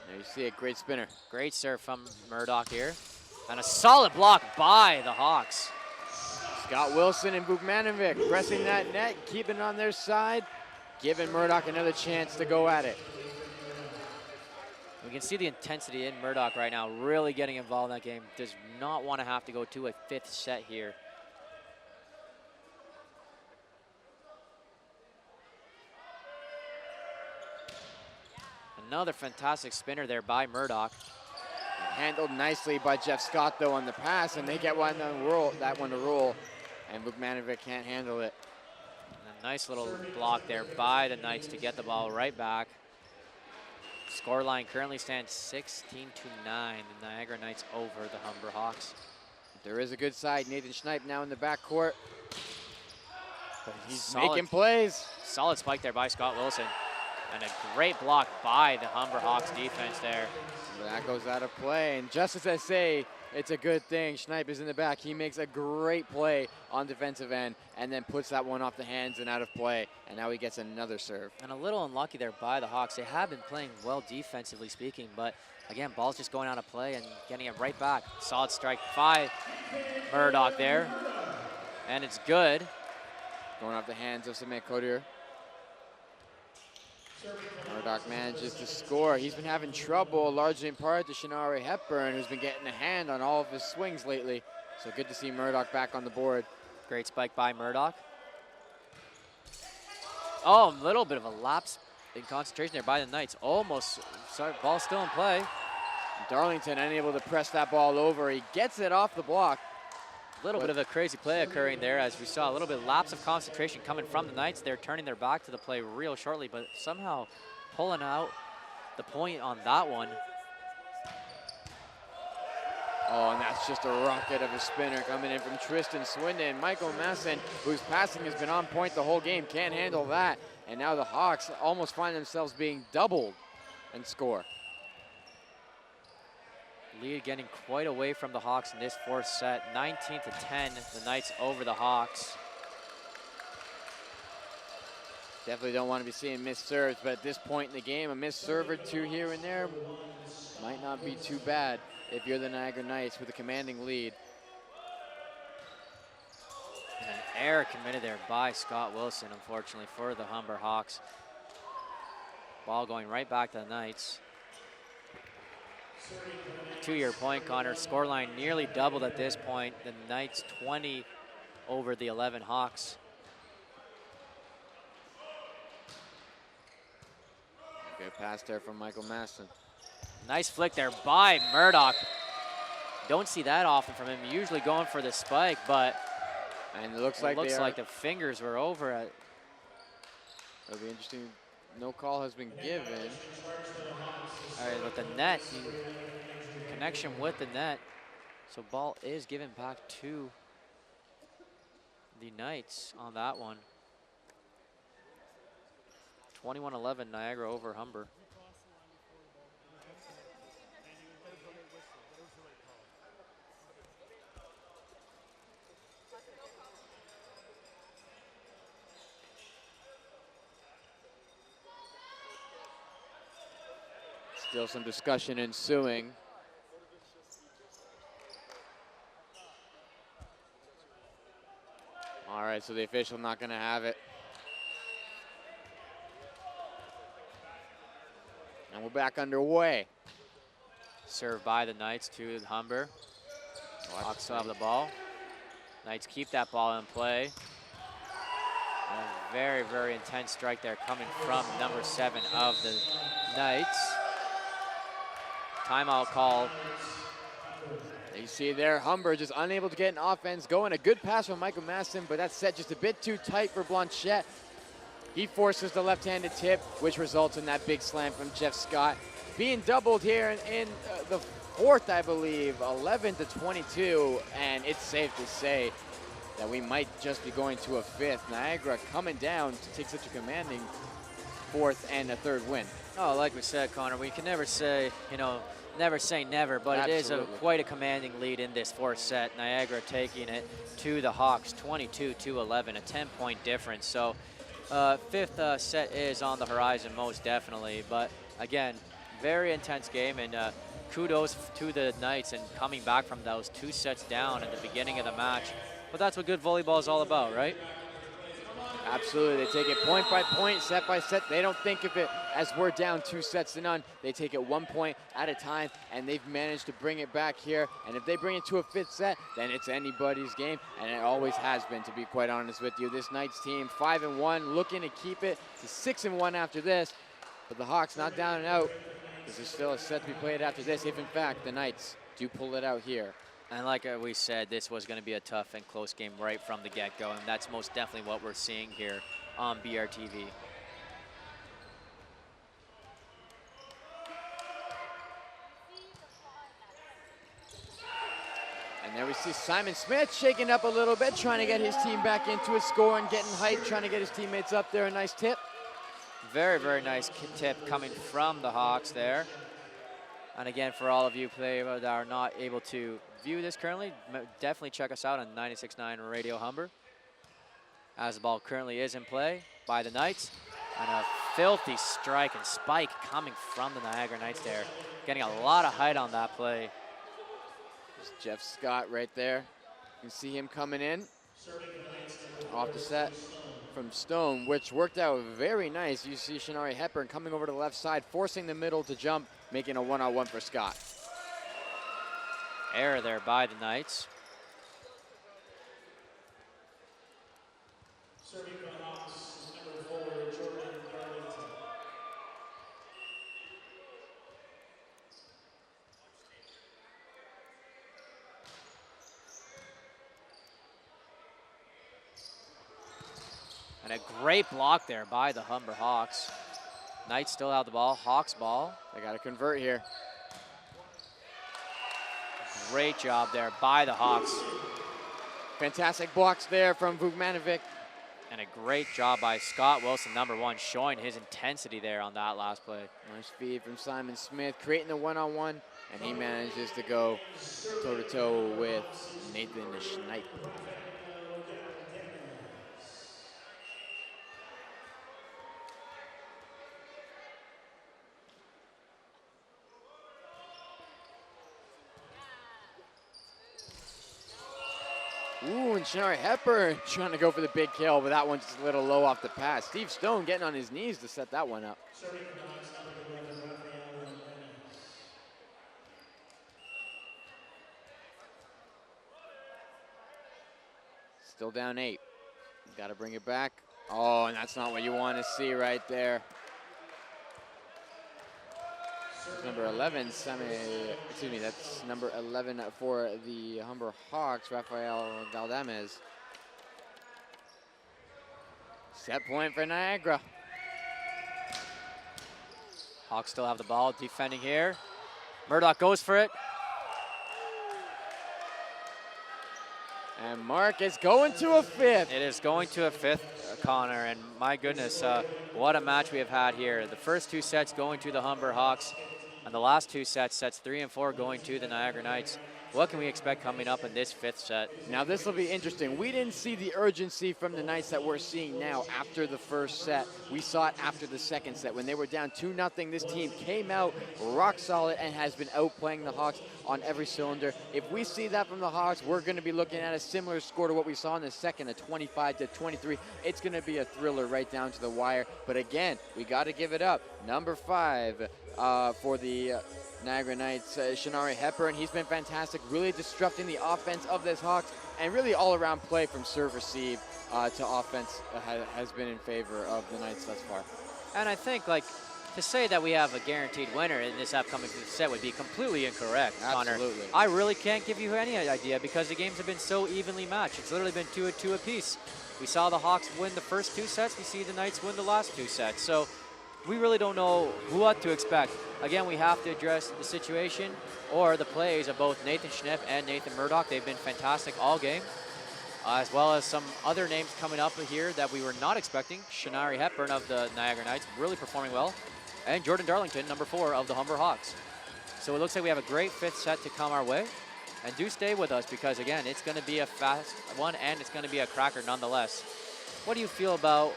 There you see it, great spinner. Great serve from Murdoch here. And a solid block by the Hawks. Scott Wilson and Vukmanovic pressing that net, keeping it on their side, giving Murdoch another chance to go at it. We can see the intensity in Murdoch right now, really getting involved in that game. Does not want to have to go to a 5th set here. Another fantastic spinner there by Murdoch. Handled nicely by Jeff Scott, though, on the pass, and they get that one to roll, and Vukmanovic can't handle it. A nice little block there by the Knights to get the ball right back. Scoreline currently stands 16-9. The Niagara Knights over the Humber Hawks. There is a good side. Nathan Schneip now in the backcourt. But he's Solid. making plays. Solid spike there by Scott Wilson. And a great block by the Humber Hawks defense there. That goes out of play. And just as I say, it's a good thing. Schneip is in the back. He makes a great play on defensive end and then puts that one off the hands and out of play. And now he gets another serve. And a little unlucky there by the Hawks. They have been playing well defensively speaking, but again, ball's just going out of play and getting it right back. Solid strike by Murdoch there. And it's good. Going off the hands of Samir Cotier. Murdoch manages to score. He's been having trouble, largely in part to Shinari Hepburn, who's been getting a hand on all of his swings lately. So good to see Murdoch back on the board. Great spike by Murdoch. Oh, a little bit of a lapse in concentration there by the Knights. Almost, sorry, ball still in play. Darlington unable to press that ball over. He gets it off the block. A little bit of a crazy play occurring there, as we saw a little bit of lapse of concentration coming from the Knights. They're turning their back to the play real shortly, but somehow pulling out the point on that one. Oh, and that's just a rocket of a spinner coming in from Tristan Swindon. Michael Masson, whose passing has been on point the whole game, can't handle that. And now the Hawks almost find themselves being doubled and score. Lead getting quite away from the Hawks in this 4th set. 19-10, the Knights over the Hawks. Definitely don't want to be seeing missed serves, but at this point in the game, a missed serve or two here and there might not be too bad if you're the Niagara Knights with a commanding lead. And an error committed there by Scott Wilson, unfortunately, for the Humber Hawks. Ball going right back to the Knights. Two-year point, Connor. Scoreline nearly doubled at this point. The Knights 20 over the 11 Hawks. Good pass there from Michael Masson. Nice flick there by Murdoch. Don't see that often from him. Usually going for the spike, but and it looks like the fingers were over it. It'll be interesting. No call has been given. All right, with the net, connection with the net. So ball is given back to the Knights on that one. 21-11 Niagara over Humber. Still some discussion ensuing. All right, so the official not going to have it. And we're back underway. Served by the Knights to Humber. Hawks still have the ball. Knights keep that ball in play. And a very, very intense strike there coming from number 7 of the Knights. Timeout call. You see there, Humber just unable to get an offense going. A good pass from Michael Masson, but that's set just a bit too tight for Blanchette. He forces the left-handed tip, which results in that big slam from Jeff Scott. Being doubled here in the 4th, I believe, 11-22, and it's safe to say that we might just be going to a 5th. Niagara coming down to take such a commanding 4th and a 3rd win. Oh, like we said, Connor, we can never say, never say never, but Absolutely. it is quite a commanding lead in this fourth set. Niagara taking it to the Hawks, 22-11, a 10-point difference. So fifth set is on the horizon, most definitely. But again, very intense game, and kudos to the Knights and coming back from those 2 sets down at the beginning of the match. But that's what good volleyball is all about, right? Absolutely, they take it point by point, set by set. They don't think of it as we're down 2 sets to none. They take it 1 point at a time, and they've managed to bring it back here. And if they bring it to a 5th set, then it's anybody's game, and it always has been, to be quite honest with you. This Knights team, 5-1, looking to keep it to 6-1 after this. But the Hawks not down and out, because there's still a set to be played after this, if in fact the Knights do pull it out here. And like we said, this was going to be a tough and close game right from the get-go, and that's most definitely what we're seeing here on BRTV. And there we see Simon Smith shaking up a little bit, trying to get his team back into a score and getting hyped, trying to get his teammates up there. A nice tip. Very, very nice tip coming from the Hawks there. And again, for all of you players that are not able to view this currently, definitely check us out on 96.9 Radio Humber, as the ball currently is in play by the Knights. And a filthy strike and spike coming from the Niagara Knights there. Getting a lot of height on that play. There's Jeff Scott right there. You can see him coming in off the set from Stone, which worked out very nice. You see Shinari Hepburn coming over to the left side, forcing the middle to jump, making a 1-on-1 for Scott. Error there by the Knights. Serving for the Hawks is number 4, Jordan Darlington. And a great block there by the Humber Hawks. Knights still have the ball, Hawks ball. They got to convert here. Great job there by the Hawks. Fantastic blocks there from Vukmanovic. And a great job by Scott Wilson, number 1, showing his intensity there on that last play. Nice feed from Simon Smith, creating the 1-on-1, and he manages to go toe-to-toe with Nathan Schneip. Ooh, and Shinari Hepburn trying to go for the big kill, but that one's just a little low off the pass. Steve Stone getting on his knees to set that one up. Serving for the Hawks, number 11, Rafael Jimenez. Still down 8. Got to bring it back. Oh, and that's not what you want to see right there. That's number 11, that's number 11 for the Humber Hawks, Rafael Galdames. Set point for Niagara. Hawks still have the ball, defending here. Murdoch goes for it. And Mark is going to a 5th. It is going to a 5th, Connor, and my goodness, what a match we have had here. The first 2 sets going to the Humber Hawks, and the last 2 sets, sets 3 and 4, going to the Niagara Knights. What can we expect coming up in this 5th set? Now this will be interesting. We didn't see the urgency from the Knights that we're seeing now after the first set. We saw it after the second set. When they were down 2-0, this team came out rock solid and has been outplaying the Hawks on every cylinder. If we see that from the Hawks, we're going to be looking at a similar score to what we saw in the second, a 25-23. It's going to be a thriller right down to the wire. But again, we got to give it up. Number 5 for the Niagara Knights, Shinari Hepburn. He's been fantastic, really disrupting the offense of this Hawks, and really all-around play from serve receive to offense has been in favor of the Knights thus far. And I think, to say that we have a guaranteed winner in this upcoming 5th set would be completely incorrect, Connor. Absolutely. I really can't give you any idea because the games have been so evenly matched. It's literally been 2-2 apiece. We saw the Hawks win the first 2 sets. We see the Knights win the last 2 sets. So we really don't know what to expect. Again, we have to address the situation or the plays of both Nathan Schnepp and Nathan Murdoch. They've been fantastic all game, as well as some other names coming up here that we were not expecting. Shinari Hepburn of the Niagara Knights really performing well. and Jordan Darlington, number 4 of the Humber Hawks. So it looks like we have a great 5th set to come our way. And do stay with us because, again, it's going to be a fast one and it's going to be a cracker nonetheless. What do you feel about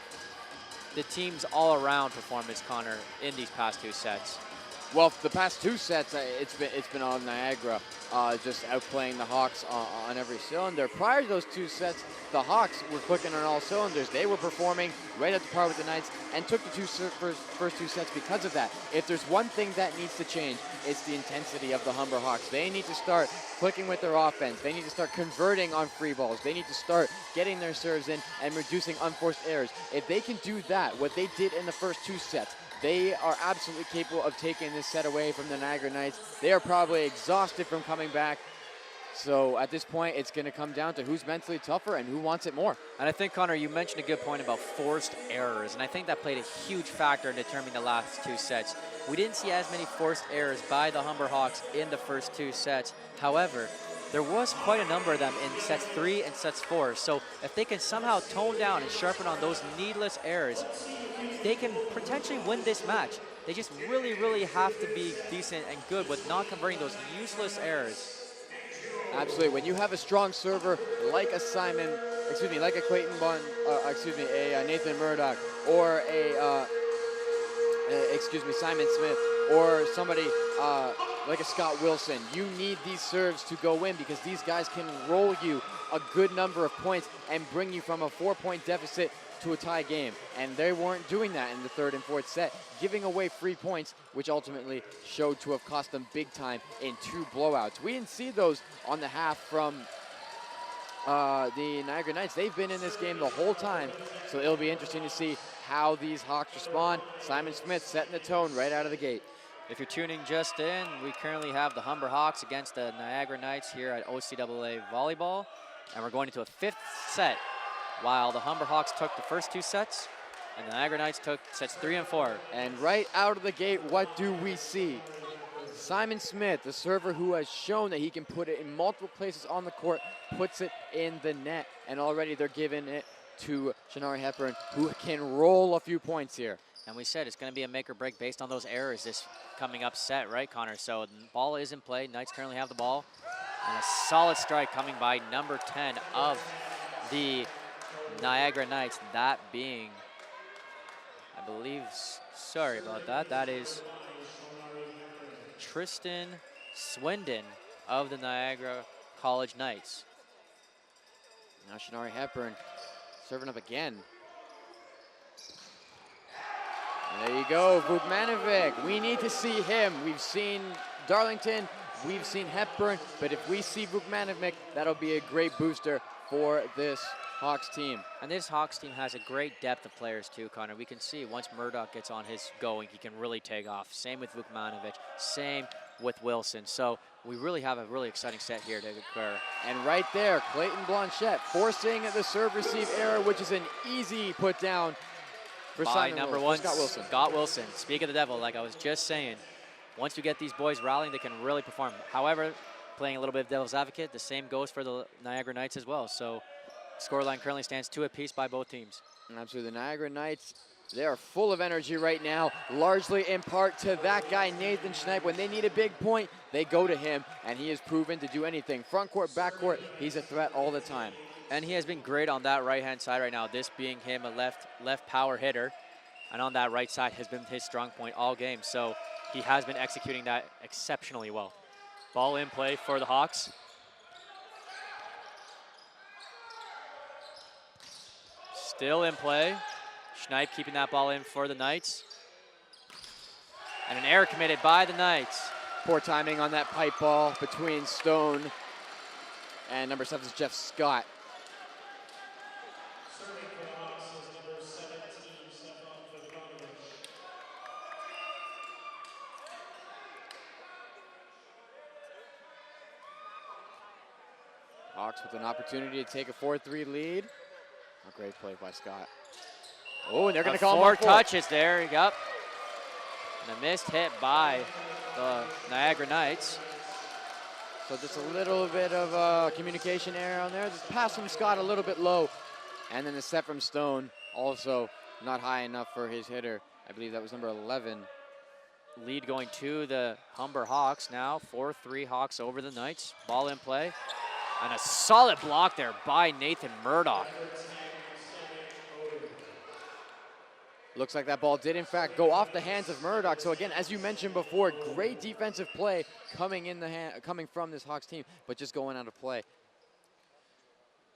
the team's all-around performance, Connor, in these past 2 sets? Well, the past 2 sets, it's been all Niagara, just outplaying the Hawks on every cylinder. Prior to those 2 sets, the Hawks were clicking on all cylinders. They were performing right up to par with the Knights and took the first 2 sets because of that. If there's one thing that needs to change, it's the intensity of the Humber Hawks. They need to start clicking with their offense. They need to start converting on free balls. They need to start getting their serves in and reducing unforced errors. If they can do that, what they did in the first 2 sets, they are absolutely capable of taking this set away from the Niagara Knights. They are probably exhausted from coming back. So at this point, it's going to come down to who's mentally tougher and who wants it more. And I think, Connor, you mentioned a good point about forced errors, and I think that played a huge factor in determining the last 2 sets. We didn't see as many forced errors by the Humber Hawks in the first 2 sets. However, there was quite a number of them in sets 3 and sets 4. So if they can somehow tone down and sharpen on those needless errors, they can potentially win this match. They just really, really have to be decent and good with not converting those useless errors. Absolutely. When you have a strong server like a like a Clayton Bond, a Nathan Murdoch, or Simon Smith, or somebody like a Scott Wilson, you need these serves to go in because these guys can roll you a good number of points and bring you from a 4-point deficit to a tie game, and they weren't doing that in the 3rd and 4th set, giving away free points, which ultimately showed to have cost them big time in 2 blowouts. We didn't see those on the half from the Niagara Knights. They've been in this game the whole time, so it'll be interesting to see how these Hawks respond. Simon Smith setting the tone right out of the gate. If you're tuning just in, we currently have the Humber Hawks against the Niagara Knights here at OCAA Volleyball, and we're going into a 5th set. While the Humber Hawks took the first 2 sets, and the Niagara Knights took sets 3 and 4. And right out of the gate, what do we see? Simon Smith, the server who has shown that he can put it in multiple places on the court, puts it in the net, and already they're giving it to Shanari Hepburn, who can roll a few points here. And we said it's going to be a make or break based on those errors this coming up set, right, Connor? So the ball is in play. Knights currently have the ball. And a solid strike coming by number 10 of the Niagara Knights, that being, I believe, sorry about that, that is Tristan Swindon of the Niagara College Knights. Now Shanari Hepburn serving up again. And there you go, Vukmanovic. We need to see him. We've seen Darlington, we've seen Hepburn, but if we see Vukmanovic, that'll be a great booster for this Hawks team. And this Hawks team has a great depth of players too, Connor. We can see once Murdoch gets on his going, he can really take off. Same with Vukmanovic, same with Wilson. So we really have a really exciting set here to occur. And right there, Clayton Blanchette forcing the serve-receive error, which is an easy put down for by number 1, Scott Wilson. Scott Wilson. Speak of the devil, like I was just saying, once you get these boys rallying, they can really perform. However, playing a little bit of devil's advocate, the same goes for the Niagara Knights as well. So scoreline currently stands 2 apiece by both teams. Absolutely, the Niagara Knights, they are full of energy right now, largely in part to that guy, Nathan Schneip. When they need a big point, they go to him, and he has proven to do anything. Front court, back court, he's a threat all the time. And he has been great on that right-hand side right now, this being him a left power hitter. And on that right side has been his strong point all game. So he has been executing that exceptionally well. Ball in play for the Hawks. Still in play. Schneip keeping that ball in for the Knights. And an error committed by the Knights. Poor timing on that pipe ball between Stone and number 7 is Jeff Scott. Serving for the Hawks is number 17, Stefan Vukmanovic. Hawks with an opportunity to take a 4-3 lead. A great play by Scott. Oh, and they're going to call 4 touches there. Yep. And a missed hit by the Niagara Knights. So just a little bit of a communication error on there. Just pass from Scott a little bit low. And then the set from Stone also not high enough for his hitter. I believe that was number 11. lead going to the Humber Hawks now. 4-3 Hawks over the Knights. Ball in play. And a solid block there by Nathan Murdoch. Looks like that ball did, in fact, go off the hands of Murdoch. So again, as you mentioned before, great defensive play coming from this Hawks team, but just going out of play.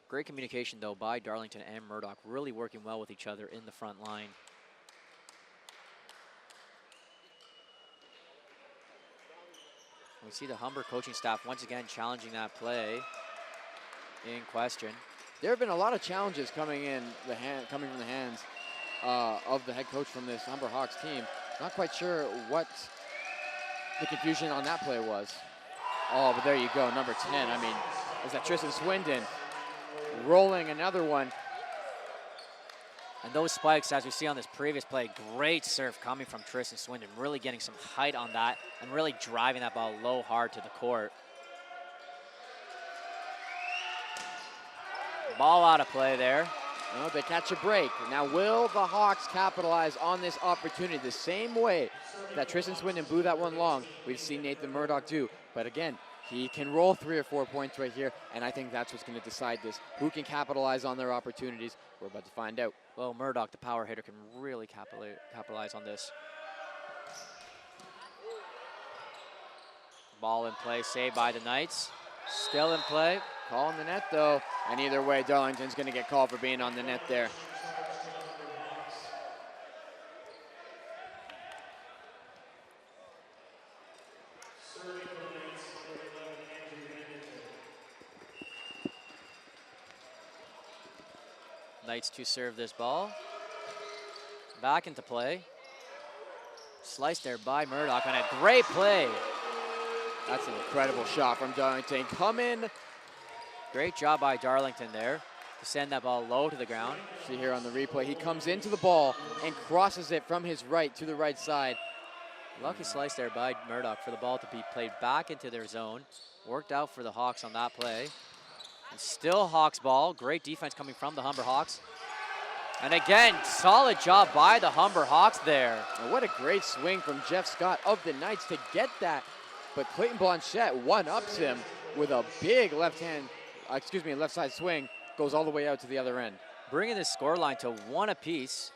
Great communication, though, by Darlington and Murdoch, really working well with each other in the front line. We see the Humber coaching staff once again challenging that play in question. There have been a lot of challenges coming from the hands of the head coach from this Humber Hawks team. Not quite sure what the confusion on that play was. Oh, but there you go, number 10. I mean, is that Tristan Swindon rolling another one. And those spikes, as we see on this previous play, great serve coming from Tristan Swindon, really getting some height on that and really driving that ball low hard to the court. Ball out of play there. No, they catch a break. Now, will the Hawks capitalize on this opportunity the same way that Tristan Swindon blew that one long? We've seen Nathan Murdoch do. But again, he can roll 3 or 4 points right here, and I think that's what's going to decide this. Who can capitalize on their opportunities? We're about to find out. Well, Murdoch, the power hitter, can really capitalize on this. Ball in play, saved by the Knights. Still in play. Call on the net, though. And either way, Darlington's going to get called for being on the net there. Knights to serve this ball. Back into play. Sliced there by Murdoch, and a great play. That's an incredible shot from Darlington. Come in. Great job by Darlington there to send that ball low to the ground. See here on the replay, he comes into the ball and crosses it from his right to the right side. Lucky slice there by Murdoch for the ball to be played back into their zone. Worked out for the Hawks on that play. And still Hawks ball. Great defense coming from the Humber Hawks. And again, solid job by the Humber Hawks there. And what a great swing from Jeff Scott of the Knights to get that. But Clayton Blanchette one-ups him with a big left side swing. Goes all the way out to the other end. Bringing this scoreline to 1 apiece.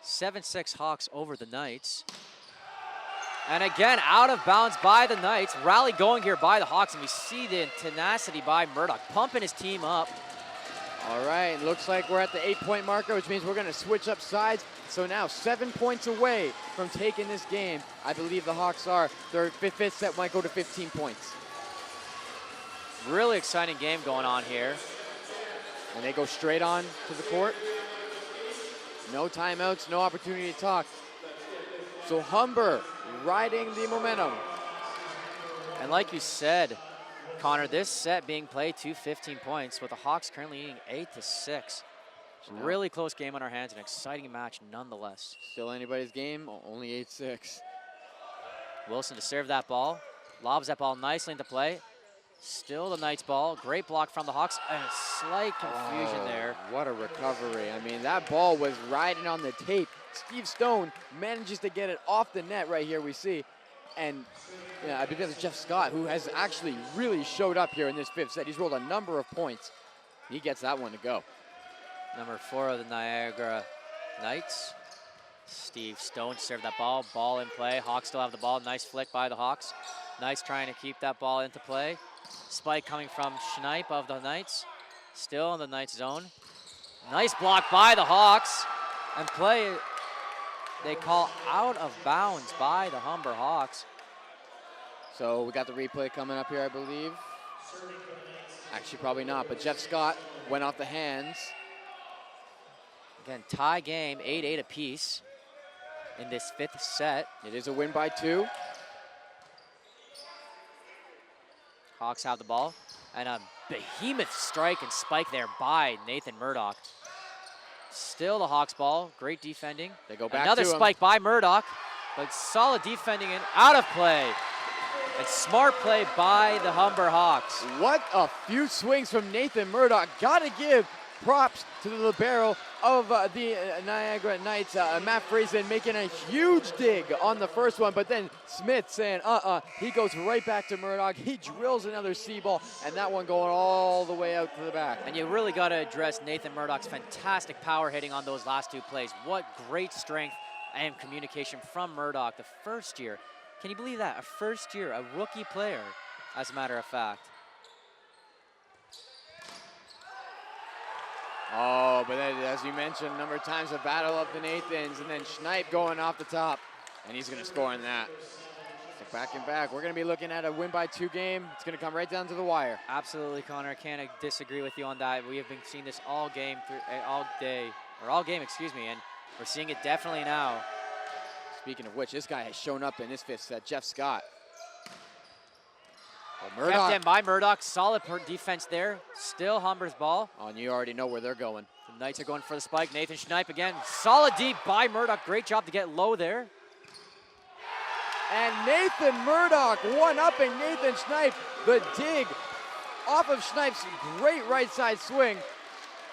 7-6 Hawks over the Knights. And again, out of bounds by the Knights. Rally going here by the Hawks, and we see the tenacity by Murdoch, pumping his team up. All right, looks like we're at the 8-point marker, which means we're going to switch up sides. So now 7 points away from taking this game. I believe the Hawks are. Their fifth set might go to 15 points. Really exciting game going on here. And they go straight on to the court. No timeouts, no opportunity to talk. So Humber riding the momentum. And like you said, Connor, this set being played to 15 points with the Hawks currently leading 8-6. Really close game on our hands, an exciting match nonetheless. Still anybody's game, only 8-6. Wilson to serve that ball. Lobs that ball nicely into play. Still the Knights ball. Great block from the Hawks. And a slight confusion there. What a recovery. I mean, that ball was riding on the tape. Steve Stone manages to get it off the net right here, we see. And I believe it's Jeff Scott, who has actually really showed up here in this 5th set. He's rolled a number of points. He gets that one to go. Number 4 of the Niagara Knights. Steve Stone served that ball. Ball in play. Hawks still have the ball. Nice flick by the Hawks. Knights trying to keep that ball into play. Spike coming from Schneip of the Knights. Still in the Knights zone. Nice block by the Hawks. And play, they call out of bounds by the Humber Hawks. So we got the replay coming up here, I believe. Actually, probably not, but Jeff Scott went off the hands. Again, tie game, 8-8 apiece in this 5th set. It is a win by 2. Hawks have the ball. And a behemoth strike and spike there by Nathan Murdoch. Still the Hawks ball. Great defending. They go back Another to spike him. by Murdoch. But solid defending and out of play. And smart play by the Humber Hawks. What a few swings from Nathan Murdoch. Got to give props to the libero of the Niagara Knights. Matt Friesen making a huge dig on the first one, but then Smith saying, he goes right back to Murdoch. He drills another C-ball, and that one going all the way out to the back. And you really got to address Nathan Murdoch's fantastic power hitting on those last two plays. What great strength and communication from Murdoch the first year. Can you believe that? A first year, a rookie player, as a matter of fact. Oh, but then, as you mentioned, a number of times a battle of the Nathans, and then Schneip going off the top, and he's going to score on that. So back and back, we're going to be looking at a win by 2 game. It's going to come right down to the wire. Absolutely, Connor. I can't disagree with you on that. We have been seeing this all game, all game, and we're seeing it definitely now. Speaking of which, this guy has shown up in this fifth set, Jeff Scott. Kept in by Murdoch. Solid defense there. Still Humber's ball. Oh, and you already know where they're going. The Knights are going for the spike. Nathan Schneip again. Solid deep by Murdoch. Great job to get low there. And Nathan Murdoch one-upping Nathan Schneip. The dig off of Schneip's great right side swing.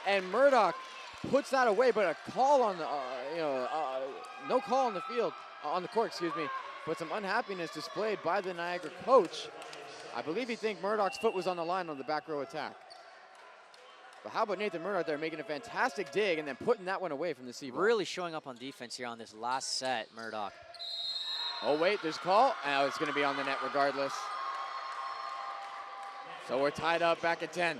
And Murdoch puts that away, but a call on the, no call on the field, on the court, excuse me. But some unhappiness displayed by the Niagara coach. I believe he thinks Murdoch's foot was on the line on the back row attack. But how about Nathan Murdoch there making a fantastic dig and then putting that one away from the C-ball. Really showing up on defense here on this last set, Murdoch. Oh wait, there's a call. Oh, it's going to be on the net regardless. So we're tied up back at 10.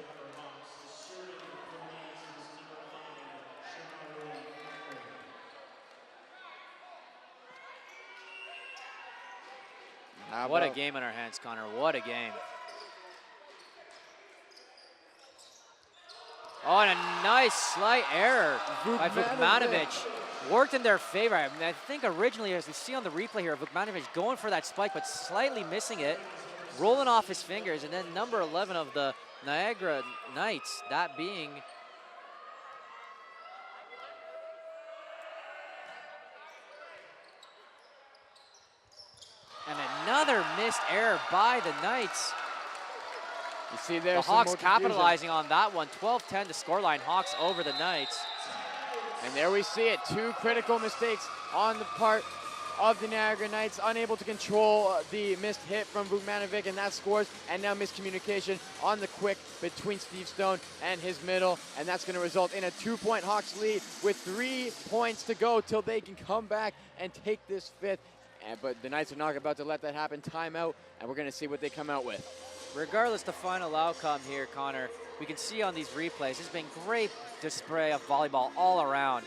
What a game in our hands, Connor. What a game. Oh, and a nice slight error by Vukmanovic. Worked in their favor. I mean, I think originally, as we see on the replay here, Vukmanovic going for that spike, but slightly missing it, rolling off his fingers, and then number 11 of the Niagara Knights, that being and another missed error by the Knights. You see there the Hawks capitalizing on that one. 12-10 the scoreline. Hawks over the Knights. And there we see it. 2 critical mistakes on the part of the Niagara Knights, unable to control the missed hit from Vukmanovic, and that scores. And now miscommunication on the quick between Steve Stone and his middle, and that's going to result in a 2-point Hawks lead with 3 points to go till they can come back and take this fifth. But the Knights are not about to let that happen. Timeout, and we're going to see what they come out with. Regardless the final outcome here, Connor, we can see on these replays, there's been great display of volleyball all around.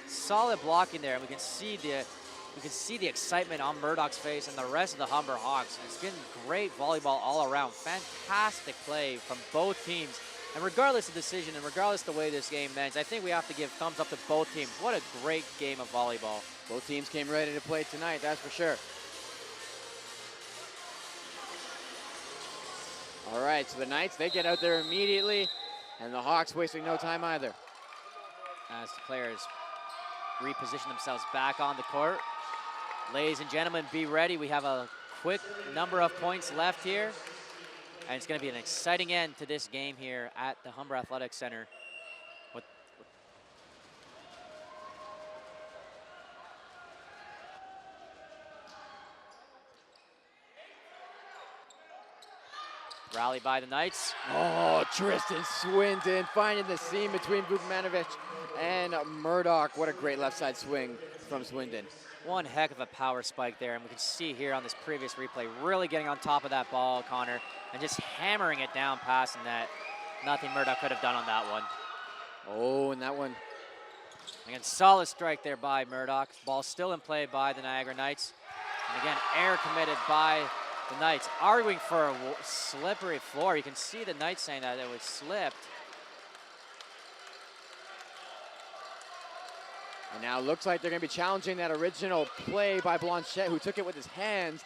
Solid blocking there, and we can see the excitement on Murdoch's face and the rest of the Humber Hawks. It's been great volleyball all around. Fantastic play from both teams. And regardless of the decision and regardless of the way this game ends, I think we have to give thumbs up to both teams. What a great game of volleyball. Both teams came ready to play tonight, that's for sure. All right, so the Knights, they get out there immediately, and the Hawks wasting no time either. As the players reposition themselves back on the court. Ladies and gentlemen, be ready. We have a quick number of points left here, and it's going to be an exciting end to this game here at the Humber Athletic Center. Rally by the Knights. Oh, Tristan Swindon finding the seam between Vukmanovic and Murdoch. What a great left side swing from Swindon. One heck of a power spike there, and we can see here on this previous replay, really getting on top of that ball, Connor, and just hammering it down past the net. Nothing Murdoch could have done on that one. Oh, and that one. Again, solid strike there by Murdoch. Ball still in play by the Niagara Knights. And again, error committed by the Knights, arguing for a slippery floor. You can see the Knights saying that it was slipped. And now it looks like they're going to be challenging that original play by Blanchette, who took it with his hands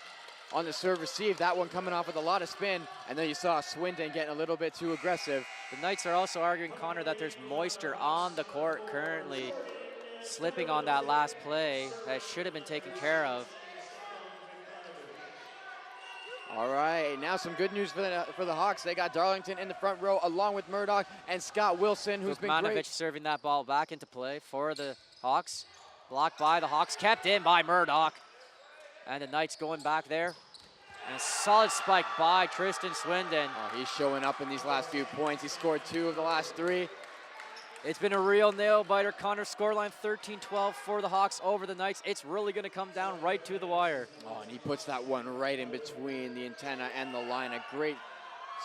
on the serve receive. That one coming off with a lot of spin. And then you saw Swindon getting a little bit too aggressive. The Knights are also arguing, Connor, that there's moisture on the court currently, slipping on that last play that should have been taken care of. All right, now some good news for the Hawks. They got Darlington in the front row along with Murdoch and Scott Wilson, who's been great. serving that ball back into play for the Hawks. Blocked by the Hawks, kept in by Murdoch. And the Knights going back there. And a solid spike by Tristan Swindon. Oh, he's showing up in these last few points. He scored 2 of the last 3. It's been a real nail-biter. Connor, scoreline 13-12 for the Hawks over the Knights. It's really going to come down right to the wire. Oh, and he puts that one right in between the antenna and the line. A great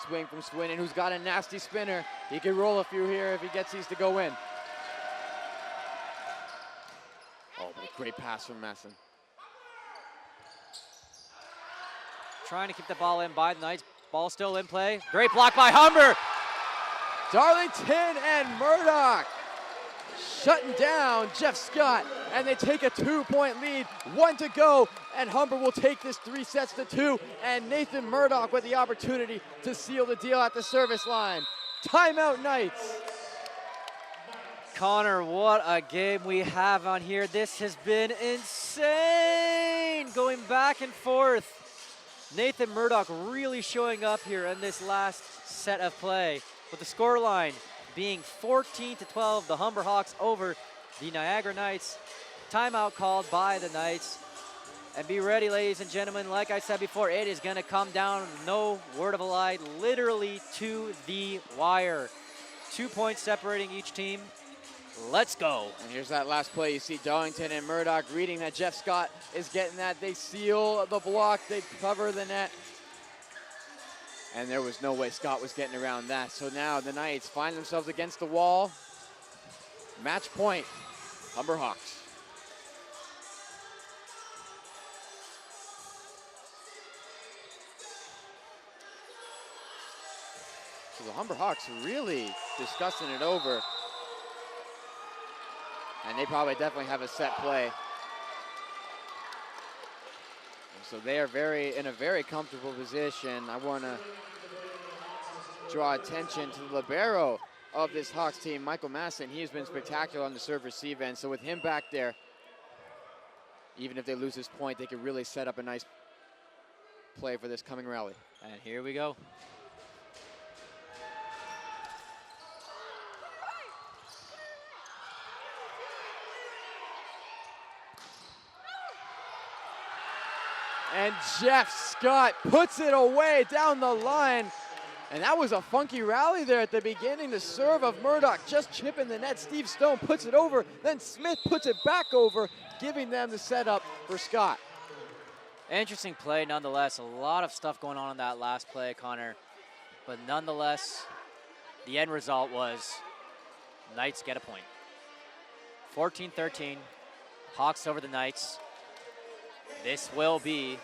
swing from Swindon, who's got a nasty spinner. He can roll a few here if he gets these to go in. Oh, but a great pass from Messon. Trying to keep the ball in by the Knights. Ball still in play. Great block by Humber. Darlington and Murdoch shutting down Jeff Scott, and they take a 2-point lead. 1 to go, and Humber will take this 3 sets to 2, and Nathan Murdoch with the opportunity to seal the deal at the service line. Timeout, Knights. Connor, what a game we have on here. This has been insane, going back and forth. Nathan Murdoch really showing up here in this last set of play, with the scoreline being 14-12, the Humber Hawks over the Niagara Knights. Timeout called by the Knights. And be ready, ladies and gentlemen. Like I said before, it is going to come down, no word of a lie, literally to the wire. 2 points separating each team. Let's go. And here's that last play. You see Darlington and Murdoch reading that Jeff Scott is getting that. They seal the block. They cover the net. And there was no way Scott was getting around that. So now the Knights find themselves against the wall. Match point, Humber Hawks. So the Humber Hawks really discussing it over. And they probably definitely have a set play. And so they are in a very comfortable position. I want to draw attention to the libero of this Hawks team, Michael Masson. He has been spectacular on the serve-receive end. So with him back there, even if they lose this point, they can really set up a nice play for this coming rally. And here we go. And Jeff Scott puts it away down the line. And that was a funky rally there at the beginning. The serve of Murdoch just chipping the net. Steve Stone puts it over. Then Smith puts it back over, giving them the setup for Scott. Interesting play nonetheless. A lot of stuff going on in that last play, Connor. But nonetheless, the end result was Knights get a point. 14-13, Hawks over the Knights. This will be,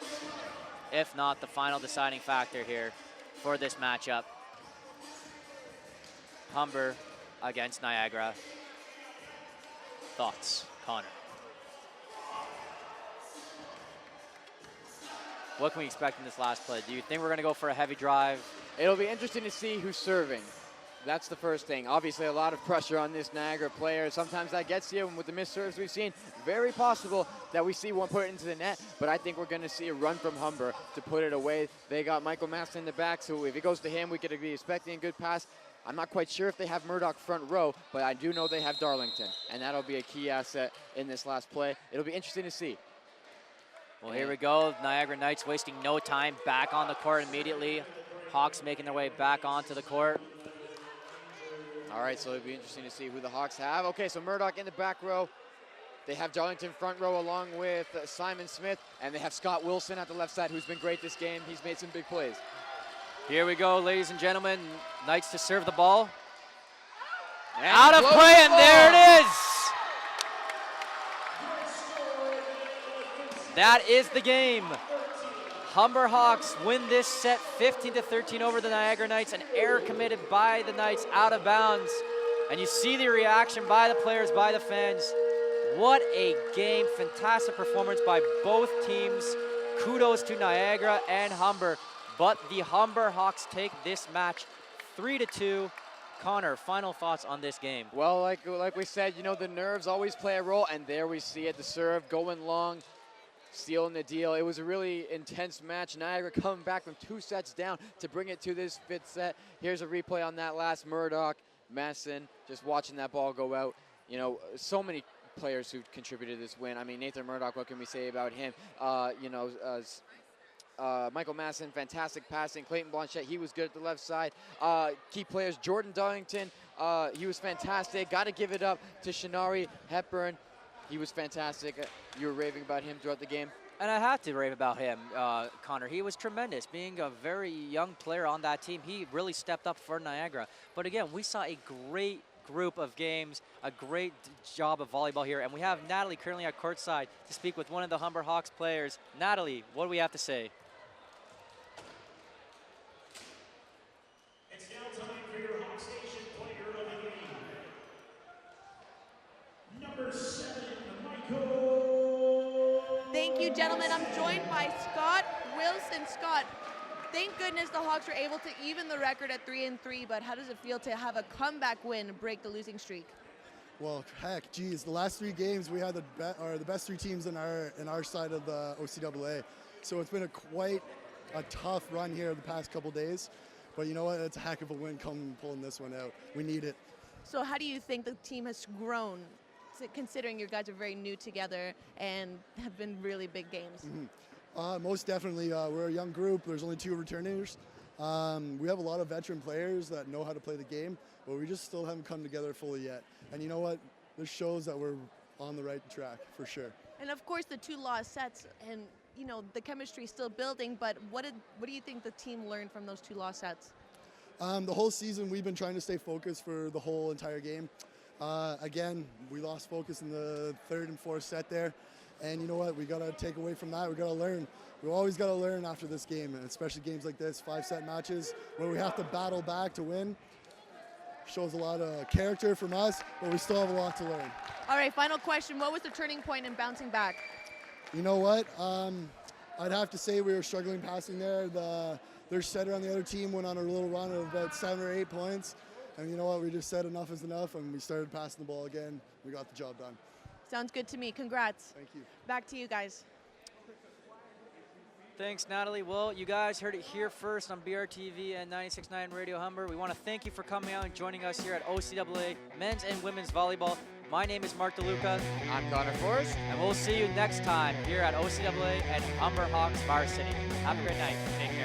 if not the final deciding factor here for this matchup. Humber against Niagara. Thoughts, Connor? What can we expect in this last play? Do you think we're going to go for a heavy drive? It'll be interesting to see who's serving. That's the first thing. Obviously, a lot of pressure on this Niagara player. Sometimes that gets you, and with the missed serves we've seen, very possible that we see one put into the net, but I think we're going to see a run from Humber to put it away. They got Michael Masson in the back, so if it goes to him, we could be expecting a good pass. I'm not quite sure if they have Murdoch front row, but I do know they have Darlington, and that'll be a key asset in this last play. It'll be interesting to see. Well, here we go. Niagara Knights wasting no time, back on the court immediately. Hawks making their way back onto the court. All right, so it'll be interesting to see who the Hawks have. Okay, so Murdoch in the back row. They have Darlington front row along with Simon Smith, and they have Scott Wilson at the left side, who's been great this game. He's made some big plays. Here we go, ladies and gentlemen. Knights to serve the ball. And out of play, and there it is. That is the game. Humber Hawks win this set 15-13 over the Niagara Knights. An error committed by the Knights out of bounds. And you see the reaction by the players, by the fans. What a game. Fantastic performance by both teams. Kudos to Niagara and Humber. But the Humber Hawks take this match 3-2. Connor, final thoughts on this game? Well, like we said, you know, the nerves always play a role, and there we see it. The serve going long. sealing the deal. It was a really intense match. Niagara coming back from 2 sets down to bring it to this 5th set. Here's a replay on that last Murdoch. Masson just watching that ball go out. You know, so many players who contributed to this win. I mean, Nathan Murdoch, what can we say about him? Michael Masson, fantastic passing. Clayton Blanchette, he was good at the left side. Key players, Jordan Darlington, he was fantastic. Got to give it up to Shinari Hepburn. He was fantastic. You were raving about him throughout the game. And I have to rave about him, Connor. He was tremendous. Being a very young player on that team, he really stepped up for Niagara. But again, we saw a great group of games, a great job of volleyball here. And we have Natalie currently at courtside to speak with one of the Humber Hawks players. Natalie, what do we have to say? It's now time for your Hawk Station player of the game. Number 7, Michael. Thank you, gentlemen. I'm joined by Scott Wilson. Scott, thank goodness the Hawks were able to even the record at 3-3, but how does it feel to have a comeback win and break the losing streak? Well, heck, geez, the last 3 games we had the best 3 teams in our side of the OCAA. So it's been quite a tough run here the past couple days. But you know what? It's a heck of a win pulling this one out. We need it. So how do you think the team has grown, considering you guys are very new together and have been really big games? Most definitely. We're a young group. There's only 2 returners. We have a lot of veteran players that know how to play the game, but we just still haven't come together fully yet. And you know what? This shows that we're on the right track for sure. And of course, the 2 lost sets, and you know the chemistry is still building. But what do you think the team learned from those 2 lost sets? The whole season we've been trying to stay focused for the whole entire game. Again, we lost focus in the 3rd and 4th set there. And you know what? We got to take away from that. We got to learn. We always got to learn after this game, and especially games like this, 5-set matches where we have to battle back to win. Shows a lot of character from us, but we still have a lot to learn. All right, final question. What was the turning point in bouncing back? You know what? I'd have to say we were struggling passing there. Their setter on the other team went on a little run of about 7 or 8 points. And you know what? We just said enough is enough, and we started passing the ball again. We got the job done. Sounds good to me. Congrats. Thank you. Back to you guys. Thanks, Natalie. Well, you guys heard it here first on BRTV and 96.9 Radio Humber. We want to thank you for coming out and joining us here at OCAA Men's and Women's Volleyball. My name is Mark DeLuca. I'm Connor Forrest. And we'll see you next time here at OCAA and Humber Hawks Varsity. Have a great night. Take care.